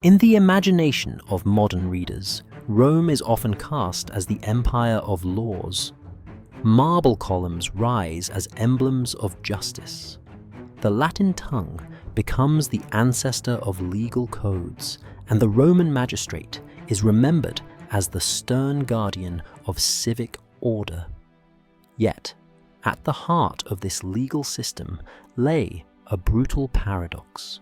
In the imagination of modern readers, Rome is often cast as the empire of laws. Marble columns rise as emblems of justice. The Latin tongue becomes the ancestor of legal codes, and the Roman magistrate is remembered as the stern guardian of civic order. Yet, at the heart of this legal system lay a brutal paradox.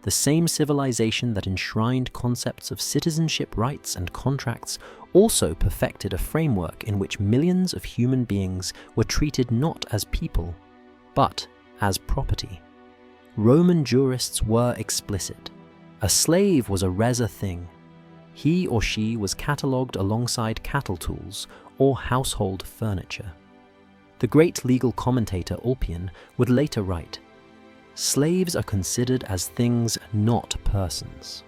The same civilization that enshrined concepts of citizenship rights and contracts also perfected a framework in which millions of human beings were treated not as people, but as property. Roman jurists were explicit. A slave was a rare thing. He or she was catalogued alongside cattle tools or household furniture. The great legal commentator Ulpian would later write, "Slaves are considered as things, not persons."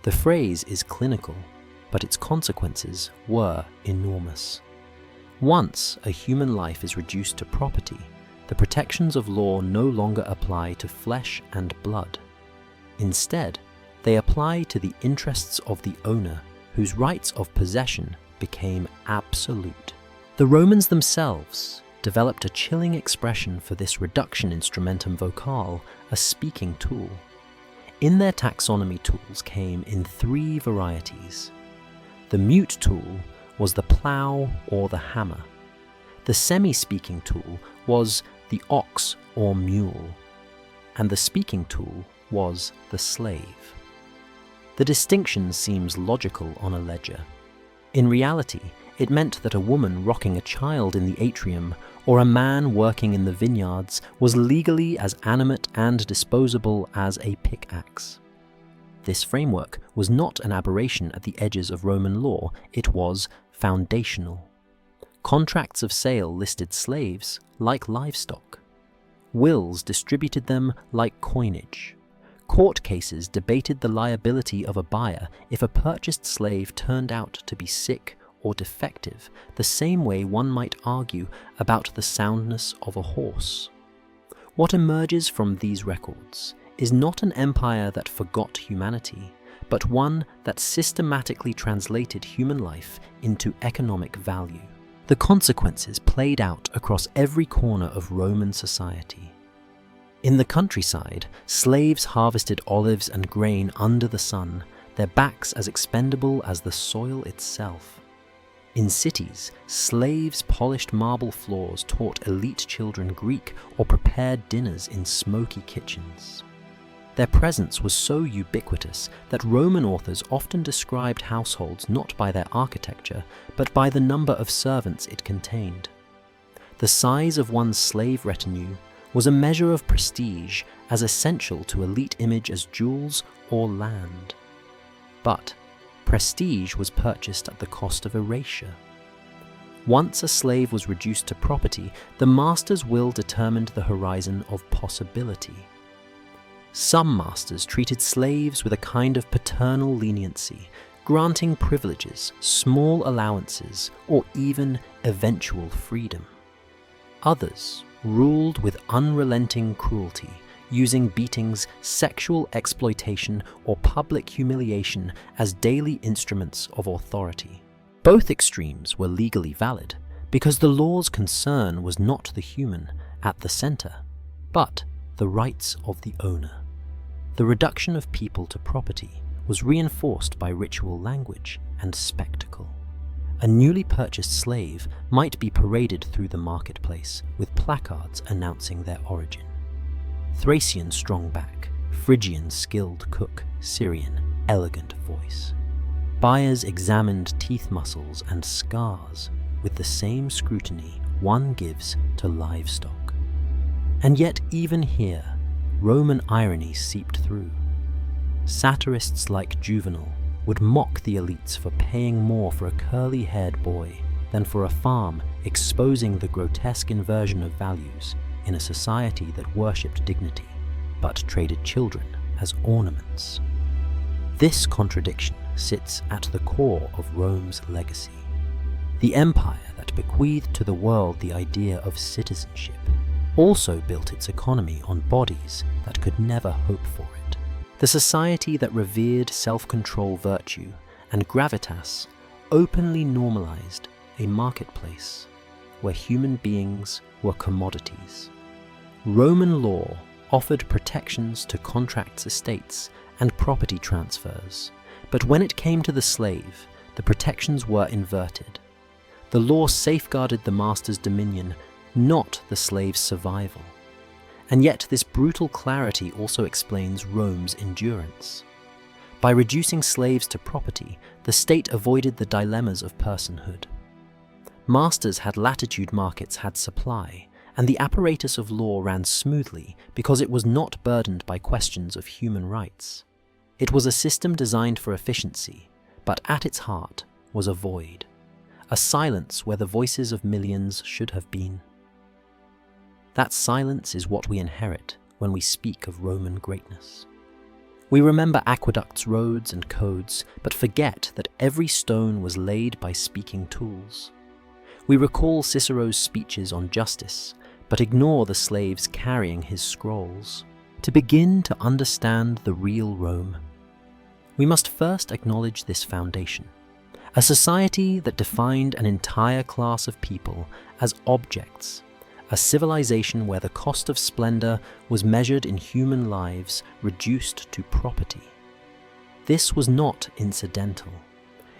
The phrase is clinical, but its consequences were enormous. Once a human life is reduced to property, the protections of law no longer apply to flesh and blood. Instead, they apply to the interests of the owner, whose rights of possession became absolute. The Romans themselves developed a chilling expression for this reduction instrumentum vocale, a speaking tool. In their taxonomy, tools came in 3 varieties. The mute tool was the plough or the hammer. The semi-speaking tool was the ox or mule. And the speaking tool was the slave. The distinction seems logical on a ledger. In reality, it meant that a woman rocking a child in the atrium or a man working in the vineyards was legally as animate and disposable as a pickaxe. This framework was not an aberration at the edges of Roman law, it was foundational. Contracts of sale listed slaves like livestock. Wills distributed them like coinage. Court cases debated the liability of a buyer if a purchased slave turned out to be sick or defective, the same way one might argue about the soundness of a horse. What emerges from these records is not an empire that forgot humanity, but one that systematically translated human life into economic value. The consequences played out across every corner of Roman society. In the countryside, slaves harvested olives and grain under the sun, their backs as expendable as the soil itself. In cities, slaves polished marble floors, taught elite children Greek, or prepared dinners in smoky kitchens. Their presence was so ubiquitous that Roman authors often described households not by their architecture, but by the number of servants it contained. The size of one's slave retinue was a measure of prestige, as essential to elite image as jewels or land. But prestige was purchased at the cost of erasure. Once a slave was reduced to property, the master's will determined the horizon of possibility. Some masters treated slaves with a kind of paternal leniency, granting privileges, small allowances, or even eventual freedom. Others ruled with unrelenting cruelty, using beatings, sexual exploitation, or public humiliation as daily instruments of authority. Both extremes were legally valid, because the law's concern was not the human at the center, but the rights of the owner. The reduction of people to property was reinforced by ritual language and spectacle. A newly purchased slave might be paraded through the marketplace with placards announcing their origin. Thracian strong back, Phrygian skilled cook, Syrian elegant voice. Buyers examined teeth muscles and scars with the same scrutiny one gives to livestock. And yet even here, Roman irony seeped through. Satirists like Juvenal would mock the elites for paying more for a curly-haired boy than for a farm, exposing the grotesque inversion of values in a society that worshipped dignity, but traded children as ornaments. This contradiction sits at the core of Rome's legacy. The empire that bequeathed to the world the idea of citizenship also built its economy on bodies that could never hope for it. The The society that revered self-control virtue and gravitas openly normalized a marketplace where human beings were commodities. Roman law offered protections to contracts, estates, and property transfers, but when it came to the slave, the protections were inverted. The law safeguarded the master's dominion, not the slave's survival. And yet this brutal clarity also explains Rome's endurance. By reducing slaves to property, the state avoided the dilemmas of personhood. Masters had latitude, markets had supply, and the apparatus of law ran smoothly because it was not burdened by questions of human rights. It was a system designed for efficiency, but at its heart was a void, a silence where the voices of millions should have been. That silence is what we inherit when we speak of Roman greatness. We remember aqueducts, roads, and codes, but forget that every stone was laid by speaking tools. We recall Cicero's speeches on justice, but ignore the slaves carrying his scrolls. To begin to understand the real Rome, we must first acknowledge this foundation, a society that defined an entire class of people as objects, a civilization where the cost of splendor was measured in human lives reduced to property. This was not incidental.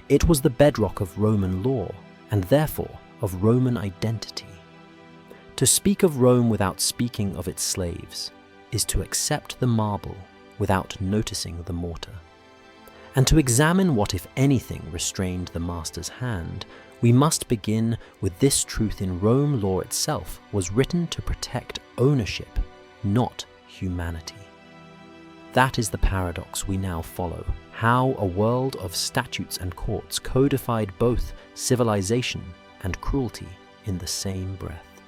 It was the bedrock of Roman law, and therefore of Roman identity. To speak of Rome without speaking of its slaves is to accept the marble without noticing the mortar. And to examine what, if anything, restrained the master's hand, we must begin with this truth: in Rome, law itself was written to protect ownership, not humanity. That is the paradox we now follow, how a world of statutes and courts codified both civilization and cruelty in the same breath.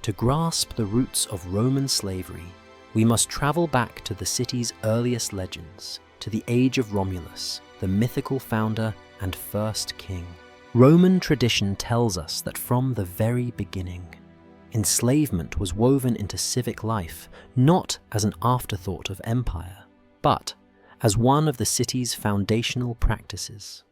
To grasp the roots of Roman slavery, we must travel back to the city's earliest legends, to the age of Romulus, the mythical founder and first king. Roman tradition tells us that from the very beginning, enslavement was woven into civic life, not as an afterthought of empire, but as one of the city's foundational practices.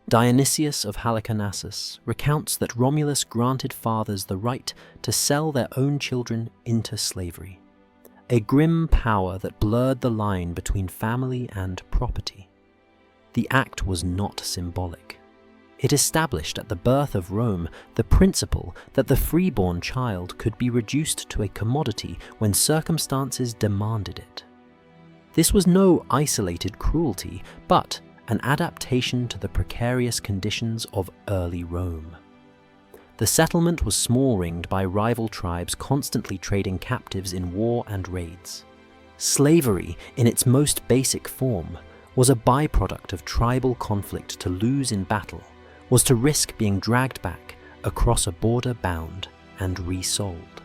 Dionysius of Halicarnassus recounts that Romulus granted fathers the right to sell their own children into slavery, a grim power that blurred the line between family and property. The act was not symbolic. It established at the birth of Rome the principle that the freeborn child could be reduced to a commodity when circumstances demanded it. This was no isolated cruelty, but an adaptation to the precarious conditions of early Rome. The settlement was small-ringed by rival tribes constantly trading captives in war and raids. Slavery, in its most basic form, was a byproduct of tribal conflict. To lose in battle was to risk being dragged back across a border bound and resold.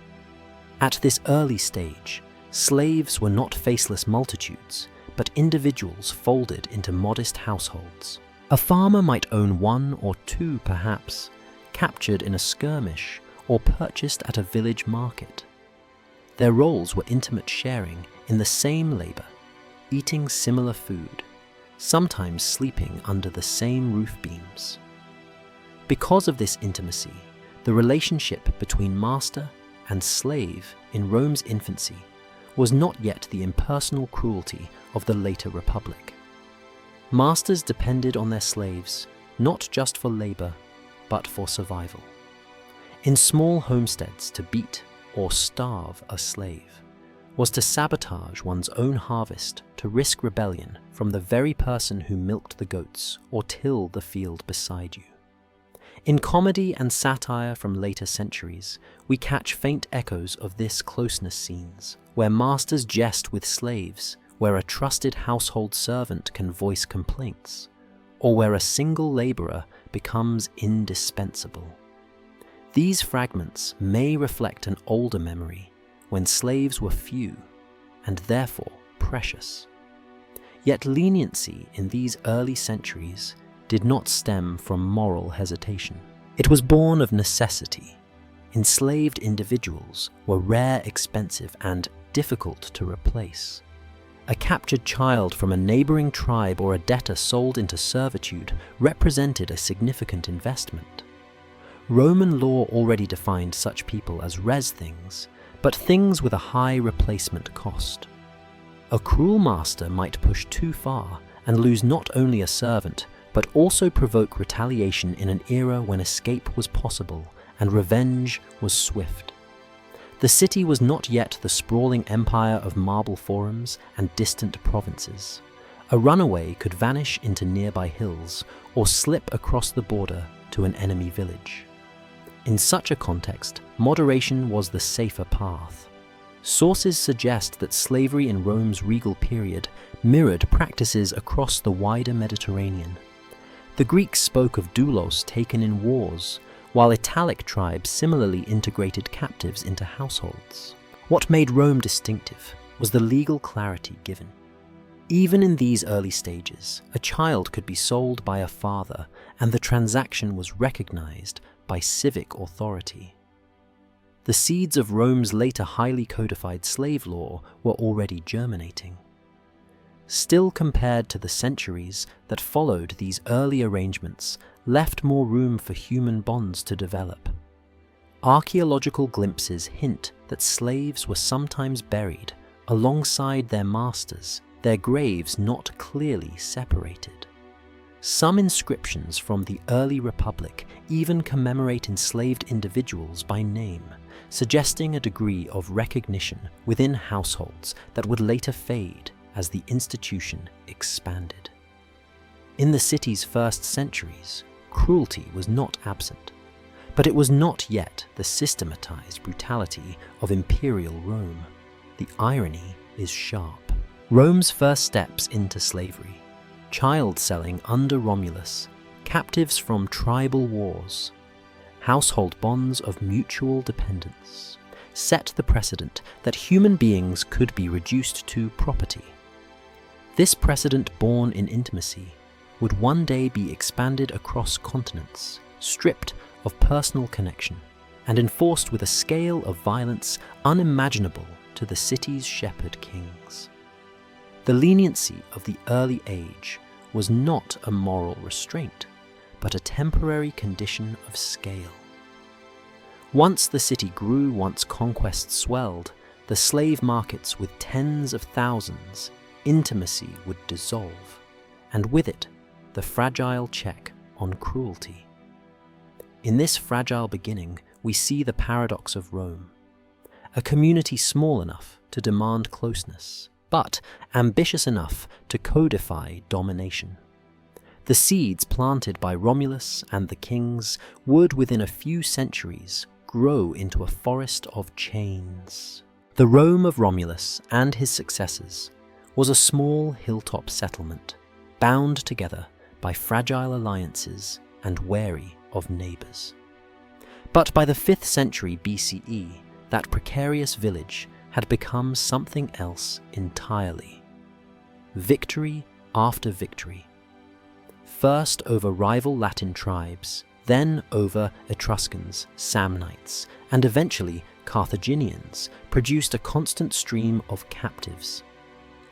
At this early stage, slaves were not faceless multitudes, but individuals folded into modest households. A farmer might own one or two, perhaps, captured in a skirmish or purchased at a village market. Their roles were intimate sharing in the same labor, eating similar food, sometimes sleeping under the same roof beams. Because of this intimacy, the relationship between master and slave in Rome's infancy was not yet the impersonal cruelty of the later Republic. Masters depended on their slaves not just for labor, but for survival. In small homesteads, to beat or starve a slave was to sabotage one's own harvest, to risk rebellion from the very person who milked the goats or tilled the field beside you. In comedy and satire from later centuries, we catch faint echoes of this closeness: scenes where masters jest with slaves, where a trusted household servant can voice complaints, or where a single laborer becomes indispensable. These fragments may reflect an older memory, when slaves were few and therefore precious. Yet leniency in these early centuries did not stem from moral hesitation. It was born of necessity. Enslaved individuals were rare, expensive, and difficult to replace. A captured child from a neighboring tribe or a debtor sold into servitude represented a significant investment. Roman law already defined such people as res things, but things with a high replacement cost. A cruel master might push too far and lose not only a servant, but also provoke retaliation in an era when escape was possible and revenge was swift. The city was not yet the sprawling empire of marble forums and distant provinces. A runaway could vanish into nearby hills or slip across the border to an enemy village. In such a context, moderation was the safer path. Sources suggest that slavery in Rome's regal period mirrored practices across the wider Mediterranean. The Greeks spoke of doulos taken in wars, while Italic tribes similarly integrated captives into households. What made Rome distinctive was the legal clarity given. Even in these early stages, a child could be sold by a father, and the transaction was recognized by civic authority. The seeds of Rome's later highly codified slave law were already germinating. Still, compared to the centuries that followed, these early arrangements left more room for human bonds to develop. Archaeological glimpses hint that slaves were sometimes buried alongside their masters, their graves not clearly separated. Some inscriptions from the early Republic even commemorate enslaved individuals by name, suggesting a degree of recognition within households that would later fade as the institution expanded. In the city's first centuries, cruelty was not absent, but it was not yet the systematized brutality of imperial Rome. The irony is sharp. Rome's first steps into slavery, child selling under Romulus, captives from tribal wars, household bonds of mutual dependence, set the precedent that human beings could be reduced to property. This precedent born in intimacy would one day be expanded across continents, stripped of personal connection, and enforced with a scale of violence unimaginable to the city's shepherd kings. The leniency of the early age was not a moral restraint, but a temporary condition of scale. Once the city grew, once conquests swelled, the slave markets with tens of thousands, intimacy would dissolve, and with it, the fragile check on cruelty. In this fragile beginning, we see the paradox of Rome. A community small enough to demand closeness, but ambitious enough to codify domination. The seeds planted by Romulus and the kings would, within a few centuries, grow into a forest of chains. The Rome of Romulus and his successors was a small hilltop settlement, bound together by fragile alliances and wary of neighbors. But by the 5th century BCE, that precarious village had become something else entirely. Victory after victory. First over rival Latin tribes, then over Etruscans, Samnites, and eventually Carthaginians, produced a constant stream of captives.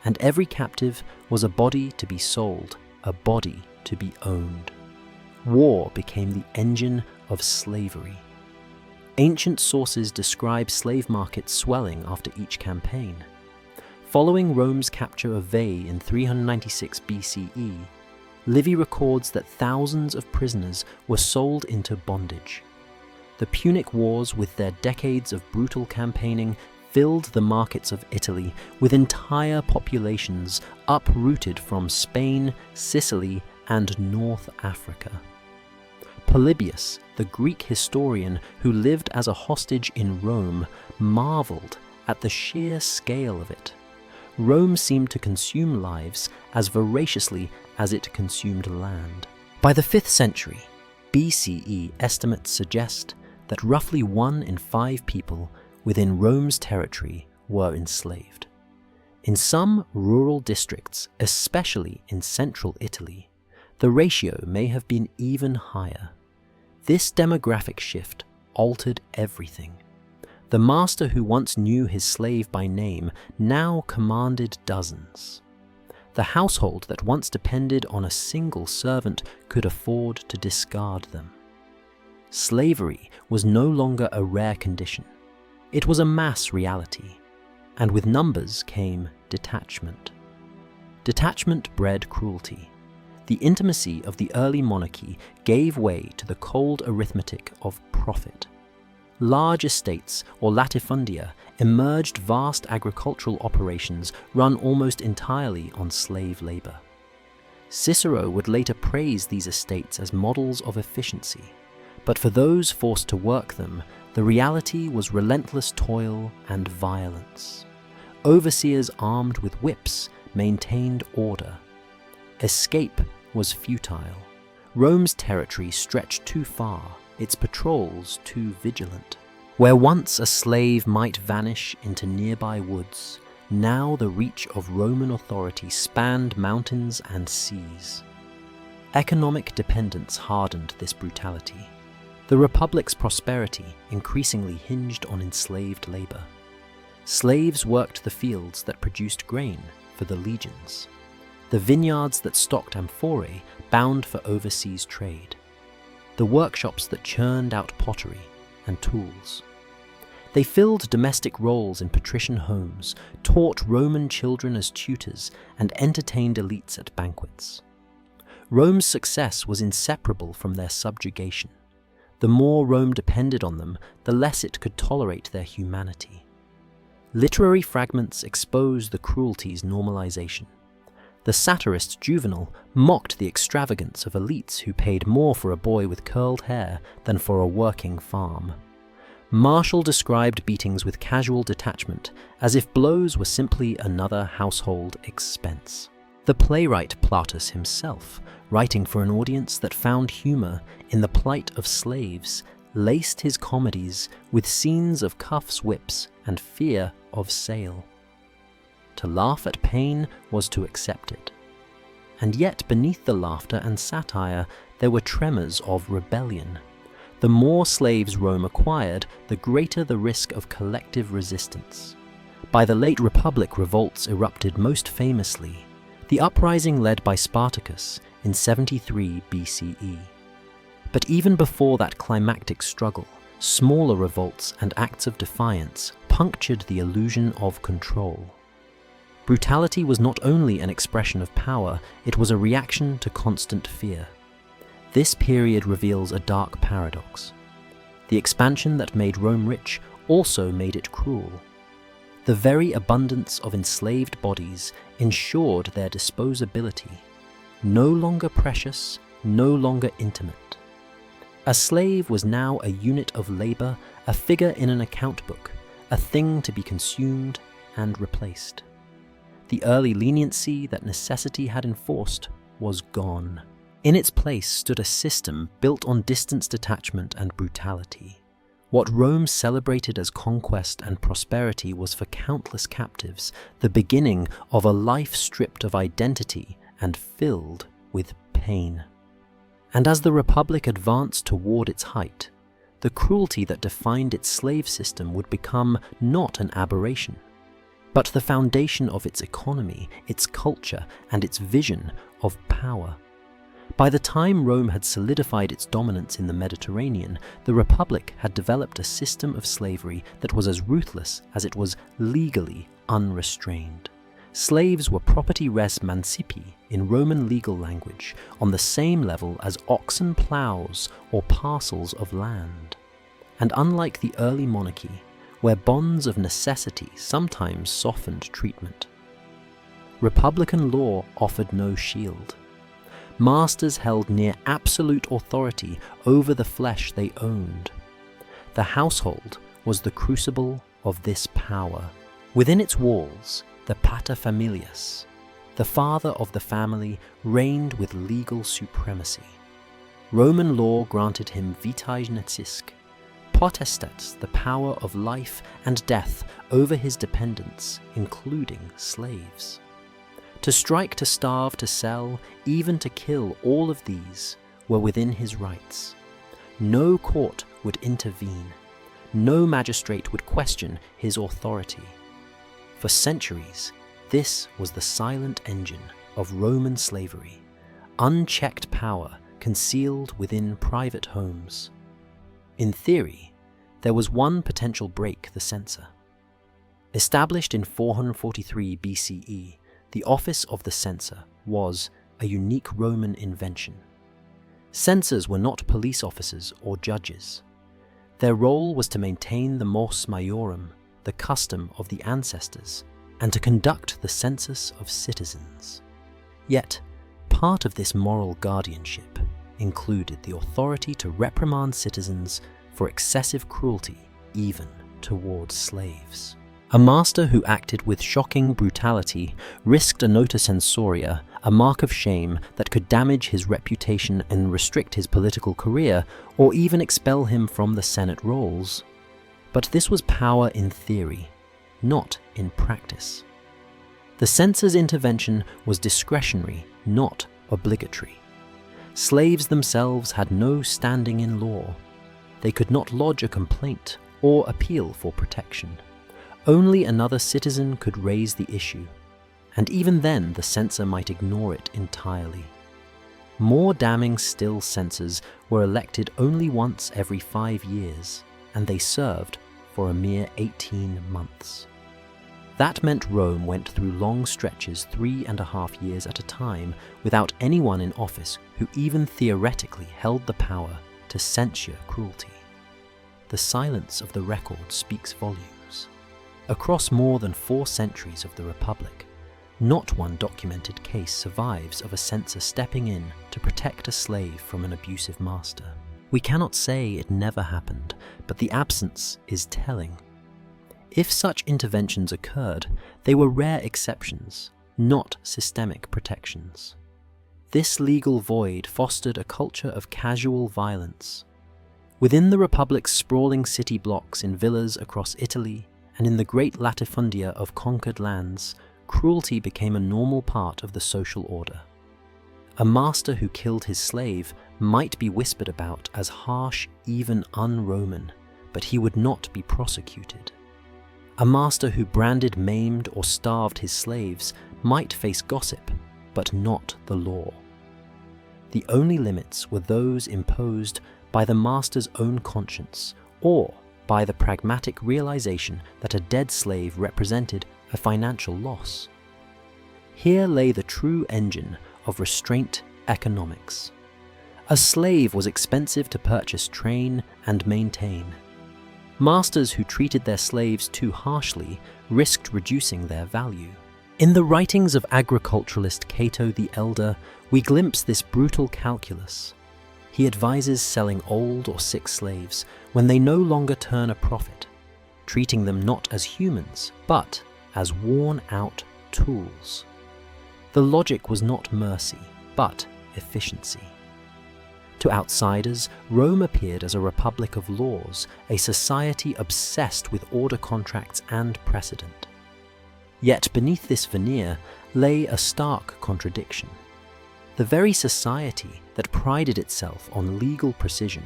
And every captive was a body to be sold, a body to be owned. War became the engine of slavery. Ancient sources describe slave markets swelling after each campaign. Following Rome's capture of Veii in 396 BCE, Livy records that thousands of prisoners were sold into bondage. The Punic Wars, with their decades of brutal campaigning, filled the markets of Italy with entire populations uprooted from Spain, Sicily, and North Africa. Polybius, the Greek historian who lived as a hostage in Rome, marveled at the sheer scale of it. Rome seemed to consume lives as voraciously as it consumed land. By the 5th century BCE, estimates suggest that roughly 1 in 5 people within Rome's territory were enslaved. In some rural districts, especially in central Italy, the ratio may have been even higher. This demographic shift altered everything. The master who once knew his slave by name now commanded dozens. The household that once depended on a single servant could afford to discard them. Slavery was no longer a rare condition. It was a mass reality, and with numbers came detachment. Detachment bred cruelty. The intimacy of the early monarchy gave way to the cold arithmetic of profit. Large estates, or latifundia, emerged vast agricultural operations run almost entirely on slave labor. Cicero would later praise these estates as models of efficiency, but for those forced to work them, the reality was relentless toil and violence. Overseers armed with whips maintained order. Escape was futile. Rome's territory stretched too far, its patrols too vigilant. Where once a slave might vanish into nearby woods, now the reach of Roman authority spanned mountains and seas. Economic dependence hardened this brutality. The Republic's prosperity increasingly hinged on enslaved labor. Slaves worked the fields that produced grain for the legions, the vineyards that stocked amphorae bound for overseas trade, the workshops that churned out pottery and tools. They filled domestic roles in patrician homes, taught Roman children as tutors, and entertained elites at banquets. Rome's success was inseparable from their subjugation. The more Rome depended on them, the less it could tolerate their humanity. Literary fragments expose the cruelty's normalization. The satirist Juvenal mocked the extravagance of elites who paid more for a boy with curled hair than for a working farm. Martial described beatings with casual detachment, as if blows were simply another household expense. The playwright Plautus himself, writing for an audience that found humor in the plight of slaves, laced his comedies with scenes of cuffs, whips, and fear of sale. To laugh at pain was to accept it. And yet beneath the laughter and satire, there were tremors of rebellion. The more slaves Rome acquired, the greater the risk of collective resistance. By the late Republic, revolts erupted most famously. The uprising led by Spartacus in 73 BCE. But even before that climactic struggle, smaller revolts and acts of defiance punctured the illusion of control. Brutality was not only an expression of power, it was a reaction to constant fear. This period reveals a dark paradox. The expansion that made Rome rich also made it cruel. The very abundance of enslaved bodies ensured their disposability, no longer precious, no longer intimate. A slave was now a unit of labor, a figure in an account book, a thing to be consumed and replaced. The early leniency that necessity had enforced was gone. In its place stood a system built on distance detachment and brutality. What Rome celebrated as conquest and prosperity was for countless captives the beginning of a life stripped of identity and filled with pain. And as the Republic advanced toward its height, the cruelty that defined its slave system would become not an aberration, but the foundation of its economy, its culture, and its vision of power. By the time Rome had solidified its dominance in the Mediterranean, the Republic had developed a system of slavery that was as ruthless as it was legally unrestrained. Slaves were property res mancipi in Roman legal language, on the same level as oxen plows or parcels of land. And unlike the early monarchy, where bonds of necessity sometimes softened treatment, Republican law offered no shield. Masters held near absolute authority over the flesh they owned. The household was the crucible of this power. Within its walls, the paterfamilias, the father of the family, reigned with legal supremacy. Roman law granted him vitae necisque, potestas, the power of life and death over his dependents, including slaves. To strike, to starve, to sell, even to kill, all of these were within his rights. No court would intervene. no magistrate would question his authority. For centuries, this was the silent engine of Roman slavery, unchecked power concealed within private homes. In theory, there was one potential break: the censor. Established in 443 BCE, the office of the censor was a unique Roman invention. Censors were not police officers or judges. Their role was to maintain the mos maiorum, the custom of the ancestors, and to conduct the census of citizens. Yet, part of this moral guardianship included the authority to reprimand citizens for excessive cruelty, even towards slaves. A master who acted with shocking brutality risked a nota censoria, a mark of shame that could damage his reputation and restrict his political career, or even expel him from the Senate rolls. But this was power in theory, not in practice. The censor's intervention was discretionary, not obligatory. Slaves themselves had no standing in law. They could not lodge a complaint or appeal for protection. Only another citizen could raise the issue, and even then the censor might ignore it entirely. More damning still, censors were elected only once every 5 years, and they served for a mere 18 months. That meant Rome went through long stretches 3.5 years at a time without anyone in office who even theoretically held the power to censure cruelty. The silence of the record speaks volumes. Across more than 4 centuries of the Republic, not one documented case survives of a censor stepping in to protect a slave from an abusive master. We cannot say it never happened, but the absence is telling. If such interventions occurred, they were rare exceptions, not systemic protections. This legal void fostered a culture of casual violence. Within the Republic's sprawling city blocks in villas across Italy, and in the great latifundia of conquered lands, cruelty became a normal part of the social order. A master who killed his slave might be whispered about as harsh, even un-Roman, but he would not be prosecuted. A master who branded, maimed, or starved his slaves might face gossip, but not the law. The only limits were those imposed by the master's own conscience, or by the pragmatic realization that a dead slave represented a financial loss. Here lay the true engine of restraint economics. A slave was expensive to purchase, train, and maintain. Masters who treated their slaves too harshly risked reducing their value. In the writings of agriculturalist Cato the Elder, we glimpse this brutal calculus. He advises selling old or sick slaves when they no longer turn a profit, treating them not as humans, but as worn-out tools. The logic was not mercy, but efficiency. To outsiders, Rome appeared as a republic of laws, a society obsessed with order, contracts, and precedent. Yet beneath this veneer lay a stark contradiction. The very society that prided itself on legal precision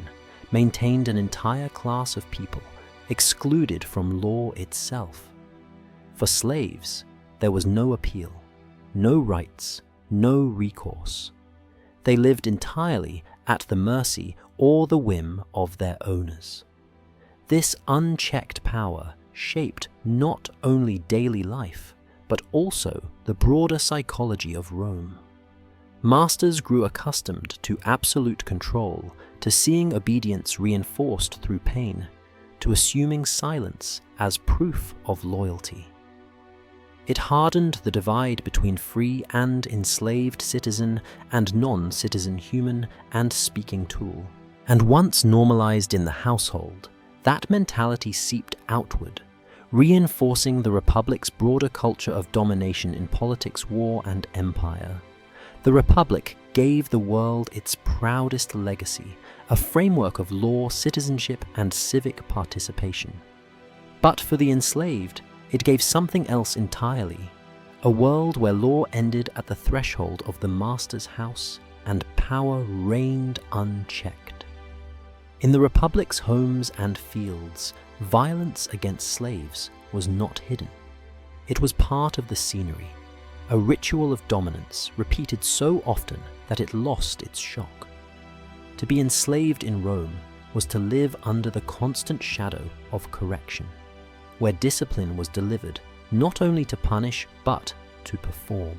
maintained an entire class of people excluded from law itself. For slaves, there was no appeal, no rights, no recourse. They lived entirely at the mercy or the whim of their owners. This unchecked power shaped not only daily life, but also the broader psychology of Rome. Masters grew accustomed to absolute control, to seeing obedience reinforced through pain, to assuming silence as proof of loyalty. It hardened the divide between free and enslaved citizen and non-citizen human and speaking tool. And once normalized in the household, that mentality seeped outward, reinforcing the Republic's broader culture of domination in politics, war, and empire. The Republic gave the world its proudest legacy, a framework of law, citizenship, and civic participation. But for the enslaved, it gave something else entirely, a world where law ended at the threshold of the master's house and power reigned unchecked. In the Republic's homes and fields, Violence against slaves was not hidden. It was part of the scenery, a ritual of dominance repeated so often that it lost its shock. To be enslaved in Rome was to live under the constant shadow of correction, where discipline was delivered not only to punish but to perform.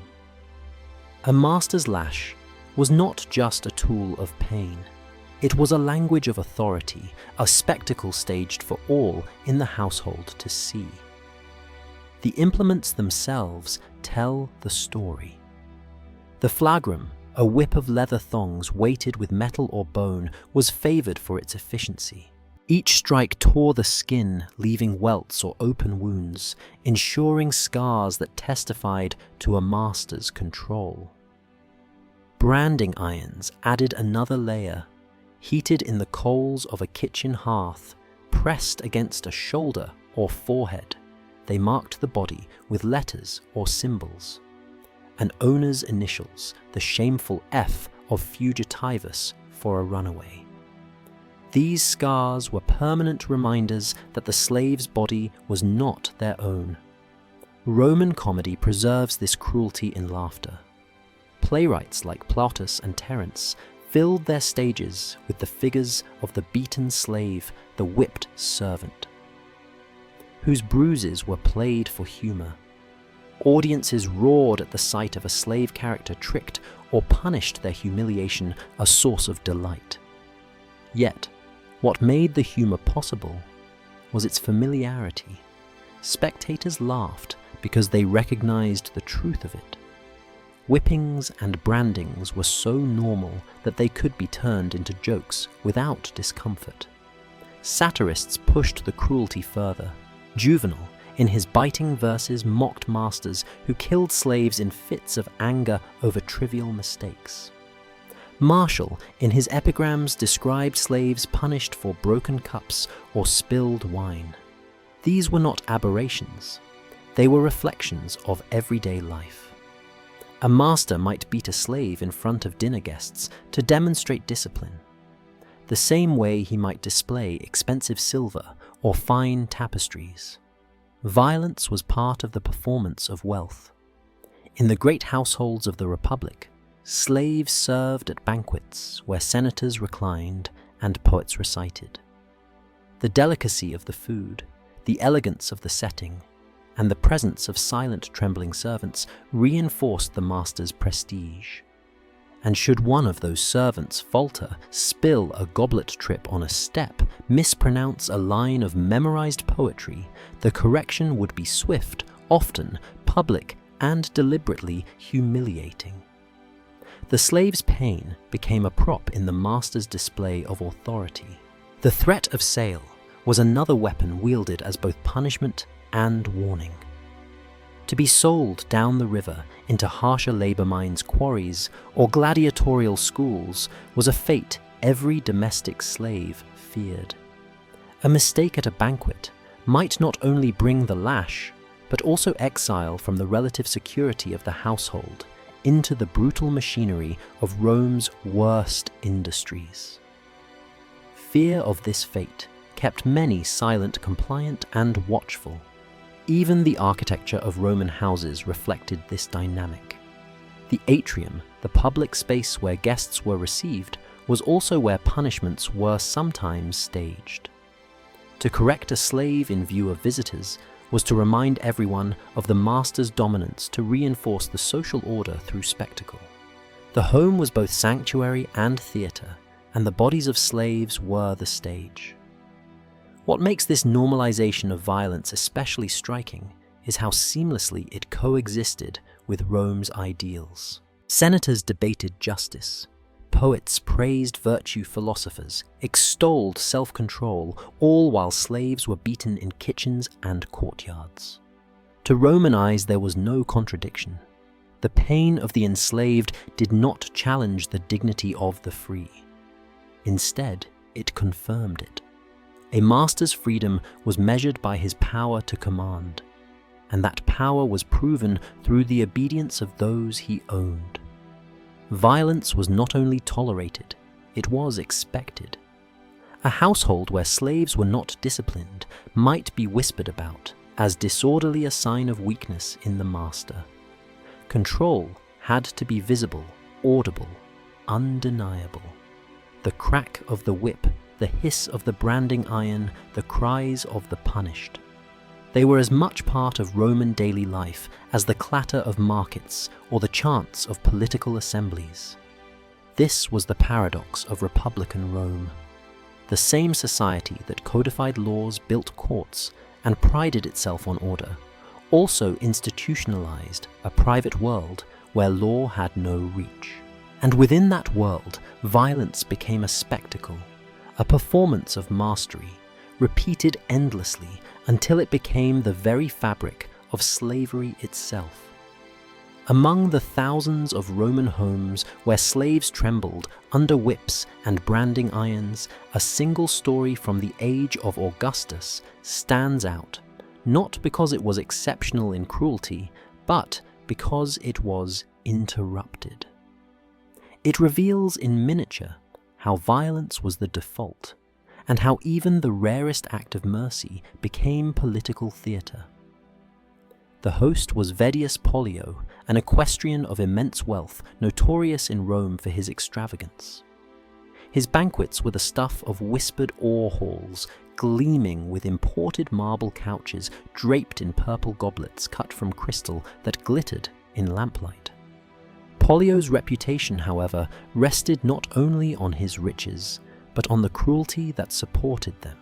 A master's lash was not just a tool of pain. It was a language of authority, a spectacle staged for all in the household to see. The implements themselves tell the story. The flagrum, a whip of leather thongs weighted with metal or bone, was favored for its efficiency. Each strike tore the skin, leaving welts or open wounds, ensuring scars that testified to a master's control. Branding irons added another layer, heated in the coals of a kitchen hearth, pressed against a shoulder or forehead. They marked the body with letters or symbols. An owner's initials, the shameful F of fugitivus for a runaway. These scars were permanent reminders that the slave's body was not their own. Roman comedy preserves this cruelty in laughter. Playwrights like Plautus and Terence filled their stages with the figures of the beaten slave, the whipped servant, whose bruises were played for humor. Audiences roared at the sight of a slave character tricked or punished, their humiliation a source of delight. Yet, what made the humor possible was its familiarity. Spectators laughed because they recognized the truth of it. Whippings and brandings were so normal that they could be turned into jokes without discomfort. Satirists pushed the cruelty further. Juvenal, in his biting verses, mocked masters who killed slaves in fits of anger over trivial mistakes. Martial, in his epigrams, described slaves punished for broken cups or spilled wine. These were not aberrations. They were reflections of everyday life. A master might beat a slave in front of dinner guests to demonstrate discipline, the same way he might display expensive silver or fine tapestries. Violence was part of the performance of wealth. In the great households of the Republic, slaves served at banquets where senators reclined and poets recited. The delicacy of the food, the elegance of the setting, and the presence of silent, trembling servants reinforced the master's prestige. And should one of those servants falter, spill a goblet trip on a step, mispronounce a line of memorized poetry, the correction would be swift, often public, and deliberately humiliating. The slave's pain became a prop in the master's display of authority. The threat of sale was another weapon wielded as both punishment and warning. To be sold down the river into harsher labor mines, quarries, or gladiatorial schools was a fate every domestic slave feared. A mistake at a banquet might not only bring the lash, but also exile from the relative security of the household into the brutal machinery of Rome's worst industries. Fear of this fate kept many silent, compliant, and watchful. Even the architecture of Roman houses reflected this dynamic. The atrium, the public space where guests were received, was also where punishments were sometimes staged. To correct a slave in view of visitors was to remind everyone of the master's dominance, to reinforce the social order through spectacle. The home was both sanctuary and theatre, and the bodies of slaves were the stage. What makes this normalization of violence especially striking is how seamlessly it coexisted with Rome's ideals. Senators debated justice. Poets praised virtue, philosophers extolled self-control, all while slaves were beaten in kitchens and courtyards. To Roman eyes, there was no contradiction. The pain of the enslaved did not challenge the dignity of the free. Instead, it confirmed it. A master's freedom was measured by his power to command, and that power was proven through the obedience of those he owned. Violence was not only tolerated, it was expected. A household where slaves were not disciplined might be whispered about as disorderly, a sign of weakness in the master. Control had to be visible, audible, undeniable. The crack of the whip, the hiss of the branding iron, the cries of the punished. They were as much part of Roman daily life as the clatter of markets or the chants of political assemblies. This was the paradox of Republican Rome. The same society that codified laws, built courts, and prided itself on order, also institutionalized a private world where law had no reach. And within that world, violence became a spectacle, a performance of mastery, repeated endlessly until it became the very fabric of slavery itself. Among the thousands of Roman homes where slaves trembled under whips and branding irons, a single story from the age of Augustus stands out, not because it was exceptional in cruelty, but because it was interrupted. It reveals in miniature how violence was the default, and how even the rarest act of mercy became political theatre. The host was Vettius Pollio, an equestrian of immense wealth, notorious in Rome for his extravagance. His banquets were the stuff of whispered ore halls, gleaming with imported marble couches draped in purple goblets cut from crystal that glittered in lamplight. Pollio's reputation, however, rested not only on his riches, but on the cruelty that supported them.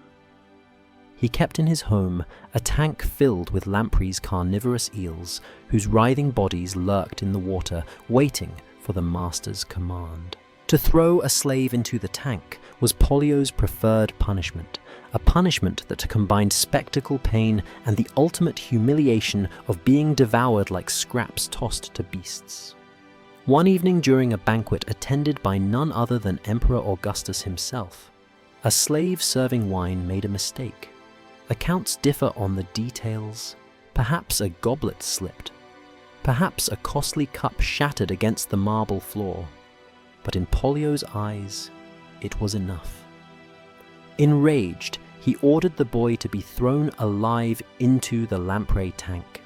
He kept in his home a tank filled with lampreys' carnivorous eels, whose writhing bodies lurked in the water, waiting for the master's command. To throw a slave into the tank was Pollio's preferred punishment, a punishment that combined spectacle pain and the ultimate humiliation of being devoured like scraps tossed to beasts. One evening during a banquet attended by none other than Emperor Augustus himself, a slave serving wine made a mistake. Accounts differ on the details. Perhaps a goblet slipped. Perhaps a costly cup shattered against the marble floor. But in Pollio's eyes, it was enough. Enraged, he ordered the boy to be thrown alive into the lamprey tank.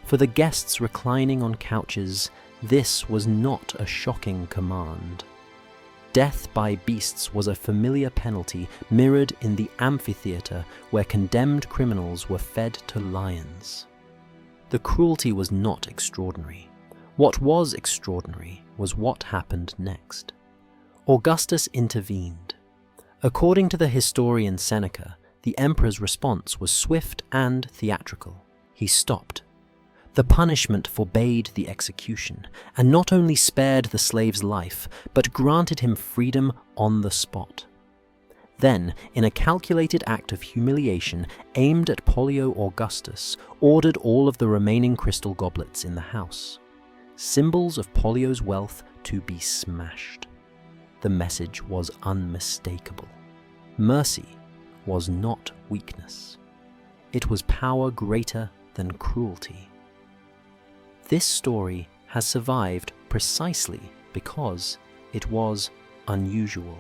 For the guests reclining on couches, this was not a shocking command. Death by beasts was a familiar penalty mirrored in the amphitheatre where condemned criminals were fed to lions. The cruelty was not extraordinary. What was extraordinary was what happened next. Augustus intervened. According to the historian Seneca, the emperor's response was swift and theatrical. He stopped. The punishment forbade the execution, and not only spared the slave's life, but granted him freedom on the spot. Then, in a calculated act of humiliation aimed at Pollio Augustus, ordered all of the remaining crystal goblets in the house, symbols of Pollio's wealth, to be smashed. The message was unmistakable. Mercy was not weakness. It was power greater than cruelty. This story has survived precisely because it was unusual.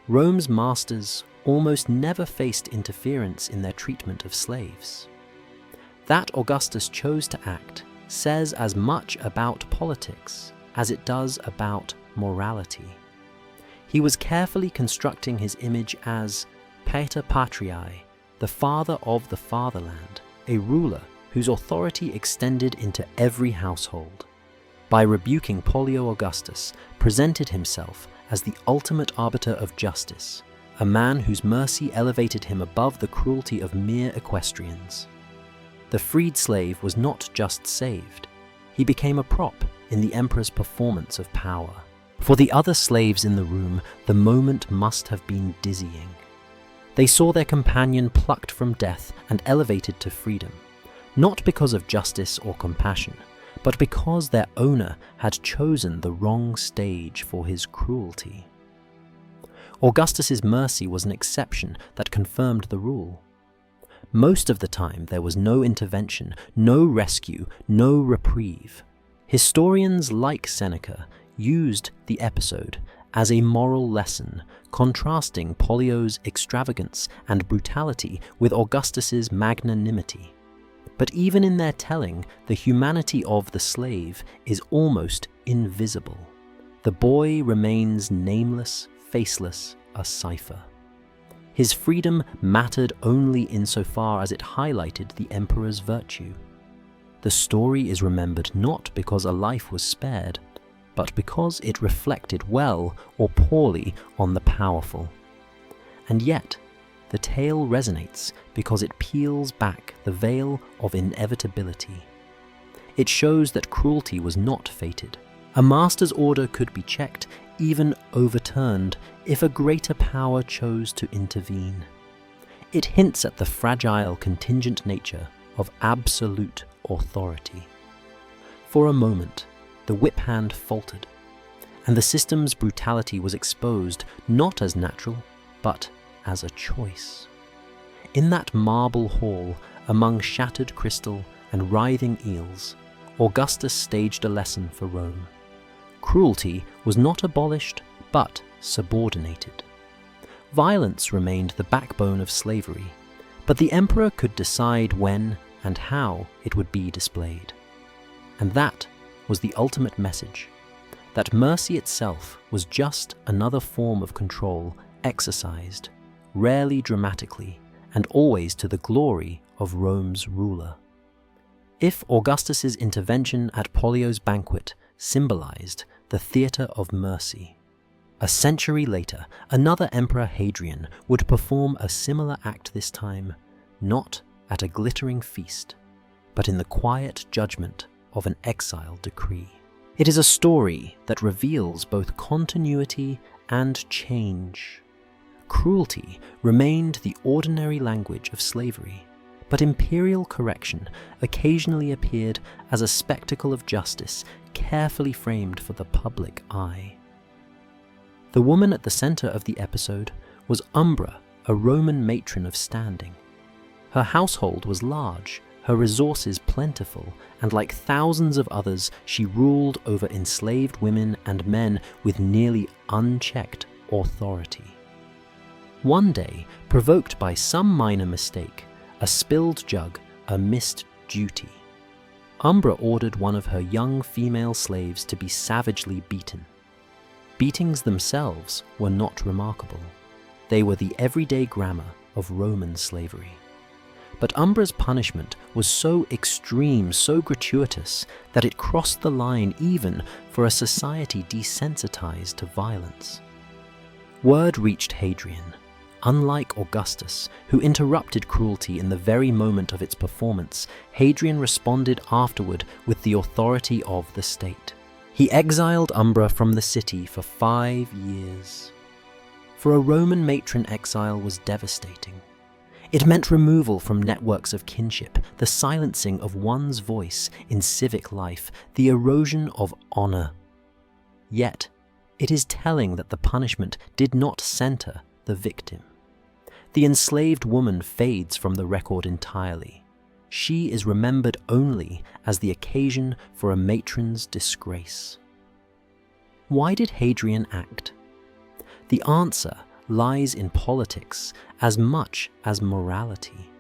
Rome's masters almost never faced interference in their treatment of slaves. That Augustus chose to act says as much about politics as it does about morality. He was carefully constructing his image as Pater Patriae, the father of the fatherland, a ruler whose authority extended into every household. By rebuking Pollio Augustus, presented himself as the ultimate arbiter of justice, a man whose mercy elevated him above the cruelty of mere equestrians. The freed slave was not just saved, he became a prop in the emperor's performance of power. For the other slaves in the room, the moment must have been dizzying. They saw their companion plucked from death and elevated to freedom, not because of justice or compassion, but because their owner had chosen the wrong stage for his cruelty. Augustus's mercy was an exception that confirmed the rule. Most of the time there was no intervention, no rescue, no reprieve. Historians like Seneca used the episode as a moral lesson, contrasting Pollio's extravagance and brutality with Augustus's magnanimity. But even in their telling, the humanity of the slave is almost invisible. The boy remains nameless, faceless, a cipher. His freedom mattered only insofar as it highlighted the emperor's virtue. The story is remembered not because a life was spared, but because it reflected well or poorly on the powerful. And yet, the tale resonates because it peels back the veil of inevitability. It shows that cruelty was not fated. A master's order could be checked, even overturned, if a greater power chose to intervene. It hints at the fragile, contingent nature of absolute authority. For a moment, the whip hand faltered, and the system's brutality was exposed not as natural, but as a choice. In that marble hall, among shattered crystal and writhing eels, Augustus staged a lesson for Rome. Cruelty was not abolished, but subordinated. Violence remained the backbone of slavery, but the emperor could decide when and how it would be displayed. And that was the ultimate message, that mercy itself was just another form of control exercised, rarely dramatically, and always to the glory of Rome's ruler. If Augustus's intervention at Pollio's banquet symbolized the theater of mercy, a century later, another emperor, Hadrian, would perform a similar act, this time not at a glittering feast, but in the quiet judgment of an exile decree. It is a story that reveals both continuity and change. Cruelty remained the ordinary language of slavery, but imperial correction occasionally appeared as a spectacle of justice carefully framed for the public eye. The woman at the center of the episode was Umbra, a Roman matron of standing. Her household was large, her resources plentiful, and like thousands of others, she ruled over enslaved women and men with nearly unchecked authority. One day, provoked by some minor mistake, a spilled jug, a missed duty, Umbra ordered one of her young female slaves to be savagely beaten. Beatings themselves were not remarkable. They were the everyday grammar of Roman slavery. But Umbra's punishment was so extreme, so gratuitous, that it crossed the line even for a society desensitized to violence. Word reached Hadrian. Unlike Augustus, who interrupted cruelty in the very moment of its performance, Hadrian responded afterward with the authority of the state. He exiled Umbra from the city for 5 years. For a Roman matron, exile was devastating. It meant removal from networks of kinship, the silencing of one's voice in civic life, the erosion of honor. Yet, it is telling that the punishment did not center the victim. The enslaved woman fades from the record entirely. She is remembered only as the occasion for a matron's disgrace. Why did Hadrian act? The answer lies in politics as much as morality.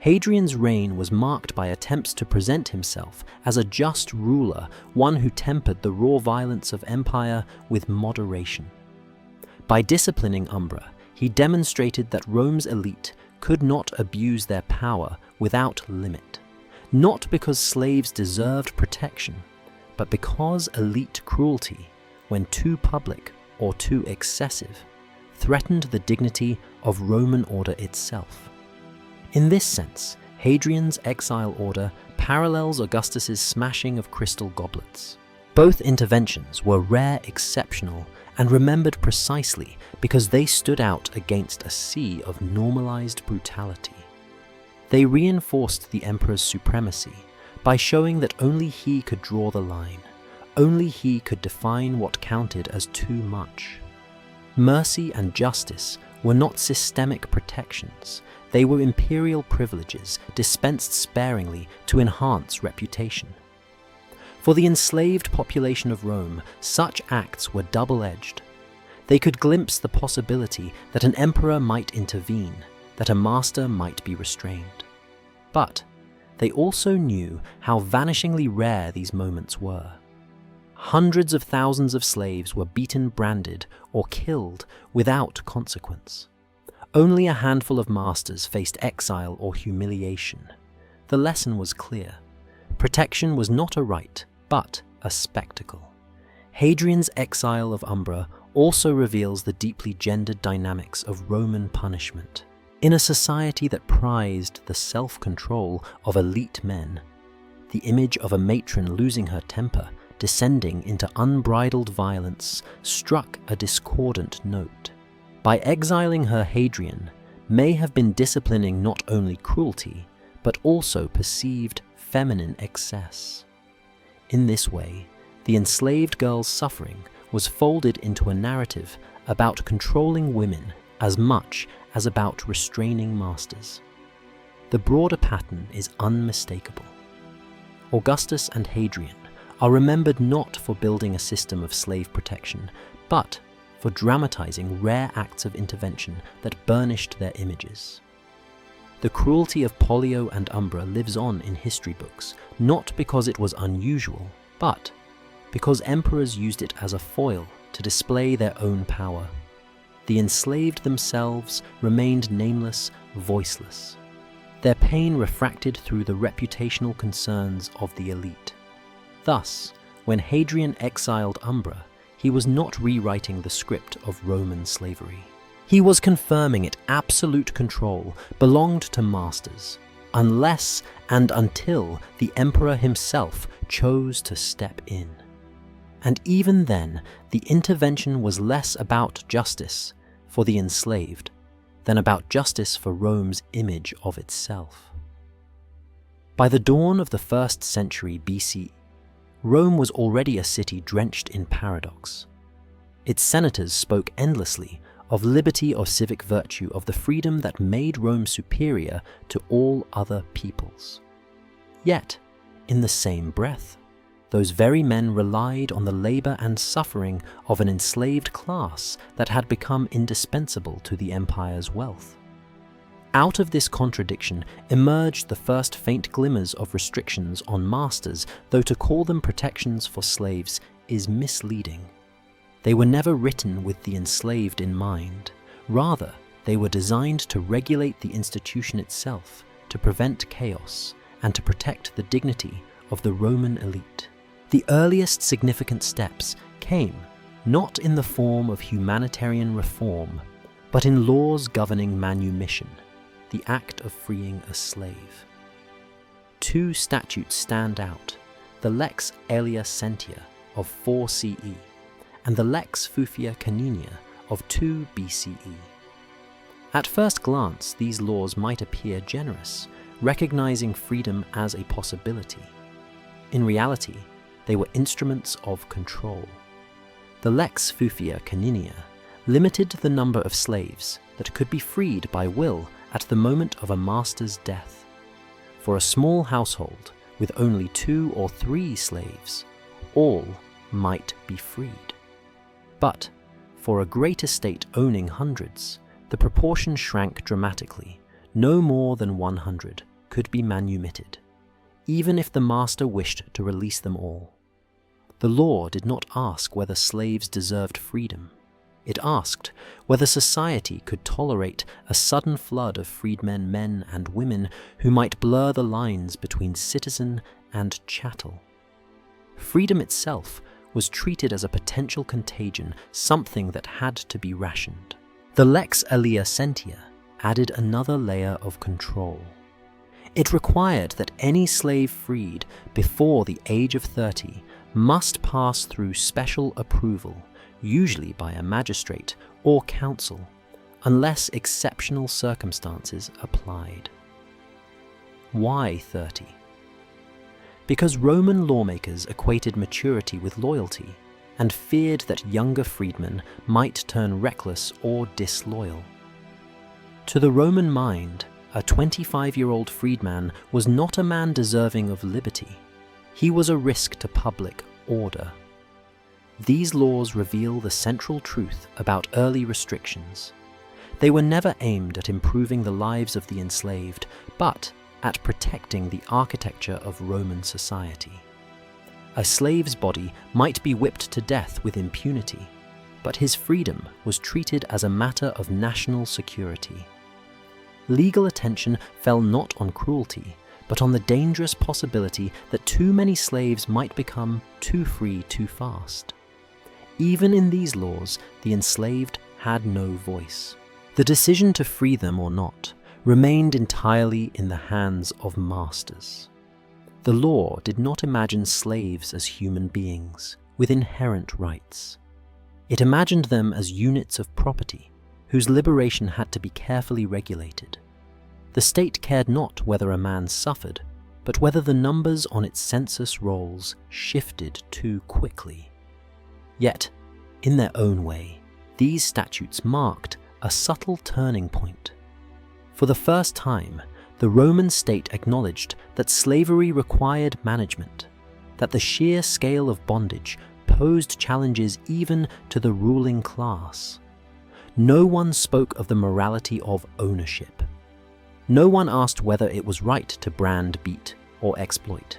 Hadrian's reign was marked by attempts to present himself as a just ruler, one who tempered the raw violence of empire with moderation. By disciplining Umbra, he demonstrated that Rome's elite could not abuse their power without limit, not because slaves deserved protection, but because elite cruelty, when too public or too excessive, threatened the dignity of Roman order itself. In this sense, Hadrian's exile order parallels Augustus's smashing of crystal goblets. Both interventions were rare, exceptional, and remembered precisely because they stood out against a sea of normalized brutality. They reinforced the emperor's supremacy by showing that only he could draw the line, only he could define what counted as too much. Mercy and justice were not systemic protections, they were imperial privileges dispensed sparingly to enhance reputation. For the enslaved population of Rome, such acts were double-edged. They could glimpse the possibility that an emperor might intervene, that a master might be restrained. But they also knew how vanishingly rare these moments were. Hundreds of thousands of slaves were beaten, branded, or killed without consequence. Only a handful of masters faced exile or humiliation. The lesson was clear. Protection was not a right, but a spectacle. Hadrian's exile of Umbra also reveals the deeply gendered dynamics of Roman punishment. In a society that prized the self-control of elite men, the image of a matron losing her temper, descending into unbridled violence, struck a discordant note. By exiling her, Hadrian may have been disciplining not only cruelty, but also perceived feminine excess. In this way, the enslaved girl's suffering was folded into a narrative about controlling women as much as about restraining masters. The broader pattern is unmistakable. Augustus and Hadrian are remembered not for building a system of slave protection, but for dramatizing rare acts of intervention that burnished their images. The cruelty of Pollio and Umbra lives on in history books, not because it was unusual, but because emperors used it as a foil to display their own power. The enslaved themselves remained nameless, voiceless. Their pain refracted through the reputational concerns of the elite. Thus, when Hadrian exiled Umbra, he was not rewriting the script of Roman slavery. He was confirming it absolute control belonged to masters, unless and until the emperor himself chose to step in. And even then, the intervention was less about justice for the enslaved than about justice for Rome's image of itself. By the dawn of the 1st century BC, Rome was already a city drenched in paradox. Its senators spoke endlessly of liberty or civic virtue, of the freedom that made Rome superior to all other peoples. Yet, in the same breath, those very men relied on the labor and suffering of an enslaved class that had become indispensable to the empire's wealth. Out of this contradiction emerged the first faint glimmers of restrictions on masters, though to call them protections for slaves is misleading. They were never written with the enslaved in mind. Rather, they were designed to regulate the institution itself, to prevent chaos, and to protect the dignity of the Roman elite. The earliest significant steps came not in the form of humanitarian reform, but in laws governing manumission, the act of freeing a slave. Two statutes stand out, the Lex Aelia Sentia of 4 CE and the Lex Fufia Canina of 2 BCE. At first glance, these laws might appear generous, recognizing freedom as a possibility. In reality, they were instruments of control. The Lex Fufia Canina limited the number of slaves that could be freed by will at the moment of a master's death. For a small household with only 2 or 3 slaves, all might be freed. But for a great estate owning hundreds, the proportion shrank dramatically. No more than 100 could be manumitted, even if the master wished to release them all. The law did not ask whether slaves deserved freedom. It asked whether society could tolerate a sudden flood of freedmen, men and women who might blur the lines between citizen and chattel. Freedom itself was treated as a potential contagion, something that had to be rationed. The Lex Aelia Sentia added another layer of control. It required that any slave freed before the age of 30 must pass through special approval, usually by a magistrate or council, unless exceptional circumstances applied. Why 30? Because Roman lawmakers equated maturity with loyalty and feared that younger freedmen might turn reckless or disloyal. To the Roman mind, a 25-year-old freedman was not a man deserving of liberty. He was a risk to public order. These laws reveal the central truth about early restrictions. They were never aimed at improving the lives of the enslaved, but at protecting the architecture of Roman society. A slave's body might be whipped to death with impunity, but his freedom was treated as a matter of national security. Legal attention fell not on cruelty, but on the dangerous possibility that too many slaves might become too free too fast. Even in these laws, the enslaved had no voice. The decision to free them or not remained entirely in the hands of masters. The law did not imagine slaves as human beings with inherent rights. It imagined them as units of property whose liberation had to be carefully regulated. The state cared not whether a man suffered, but whether the numbers on its census rolls shifted too quickly. Yet, in their own way, these statutes marked a subtle turning point. For the first time, the Roman state acknowledged that slavery required management, that the sheer scale of bondage posed challenges even to the ruling class. No one spoke of the morality of ownership. No one asked whether it was right to brand, beat, or exploit.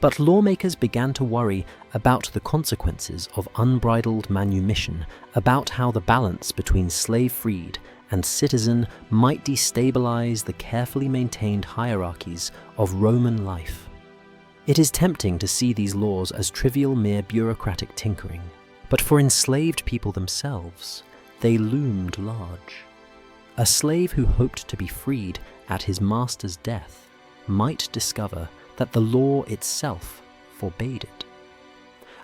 But lawmakers began to worry about the consequences of unbridled manumission, about how the balance between slave-freed and citizen might destabilize the carefully maintained hierarchies of Roman life. It is tempting to see these laws as trivial, mere bureaucratic tinkering, but for enslaved people themselves, they loomed large. A slave who hoped to be freed at his master's death might discover that the law itself forbade it.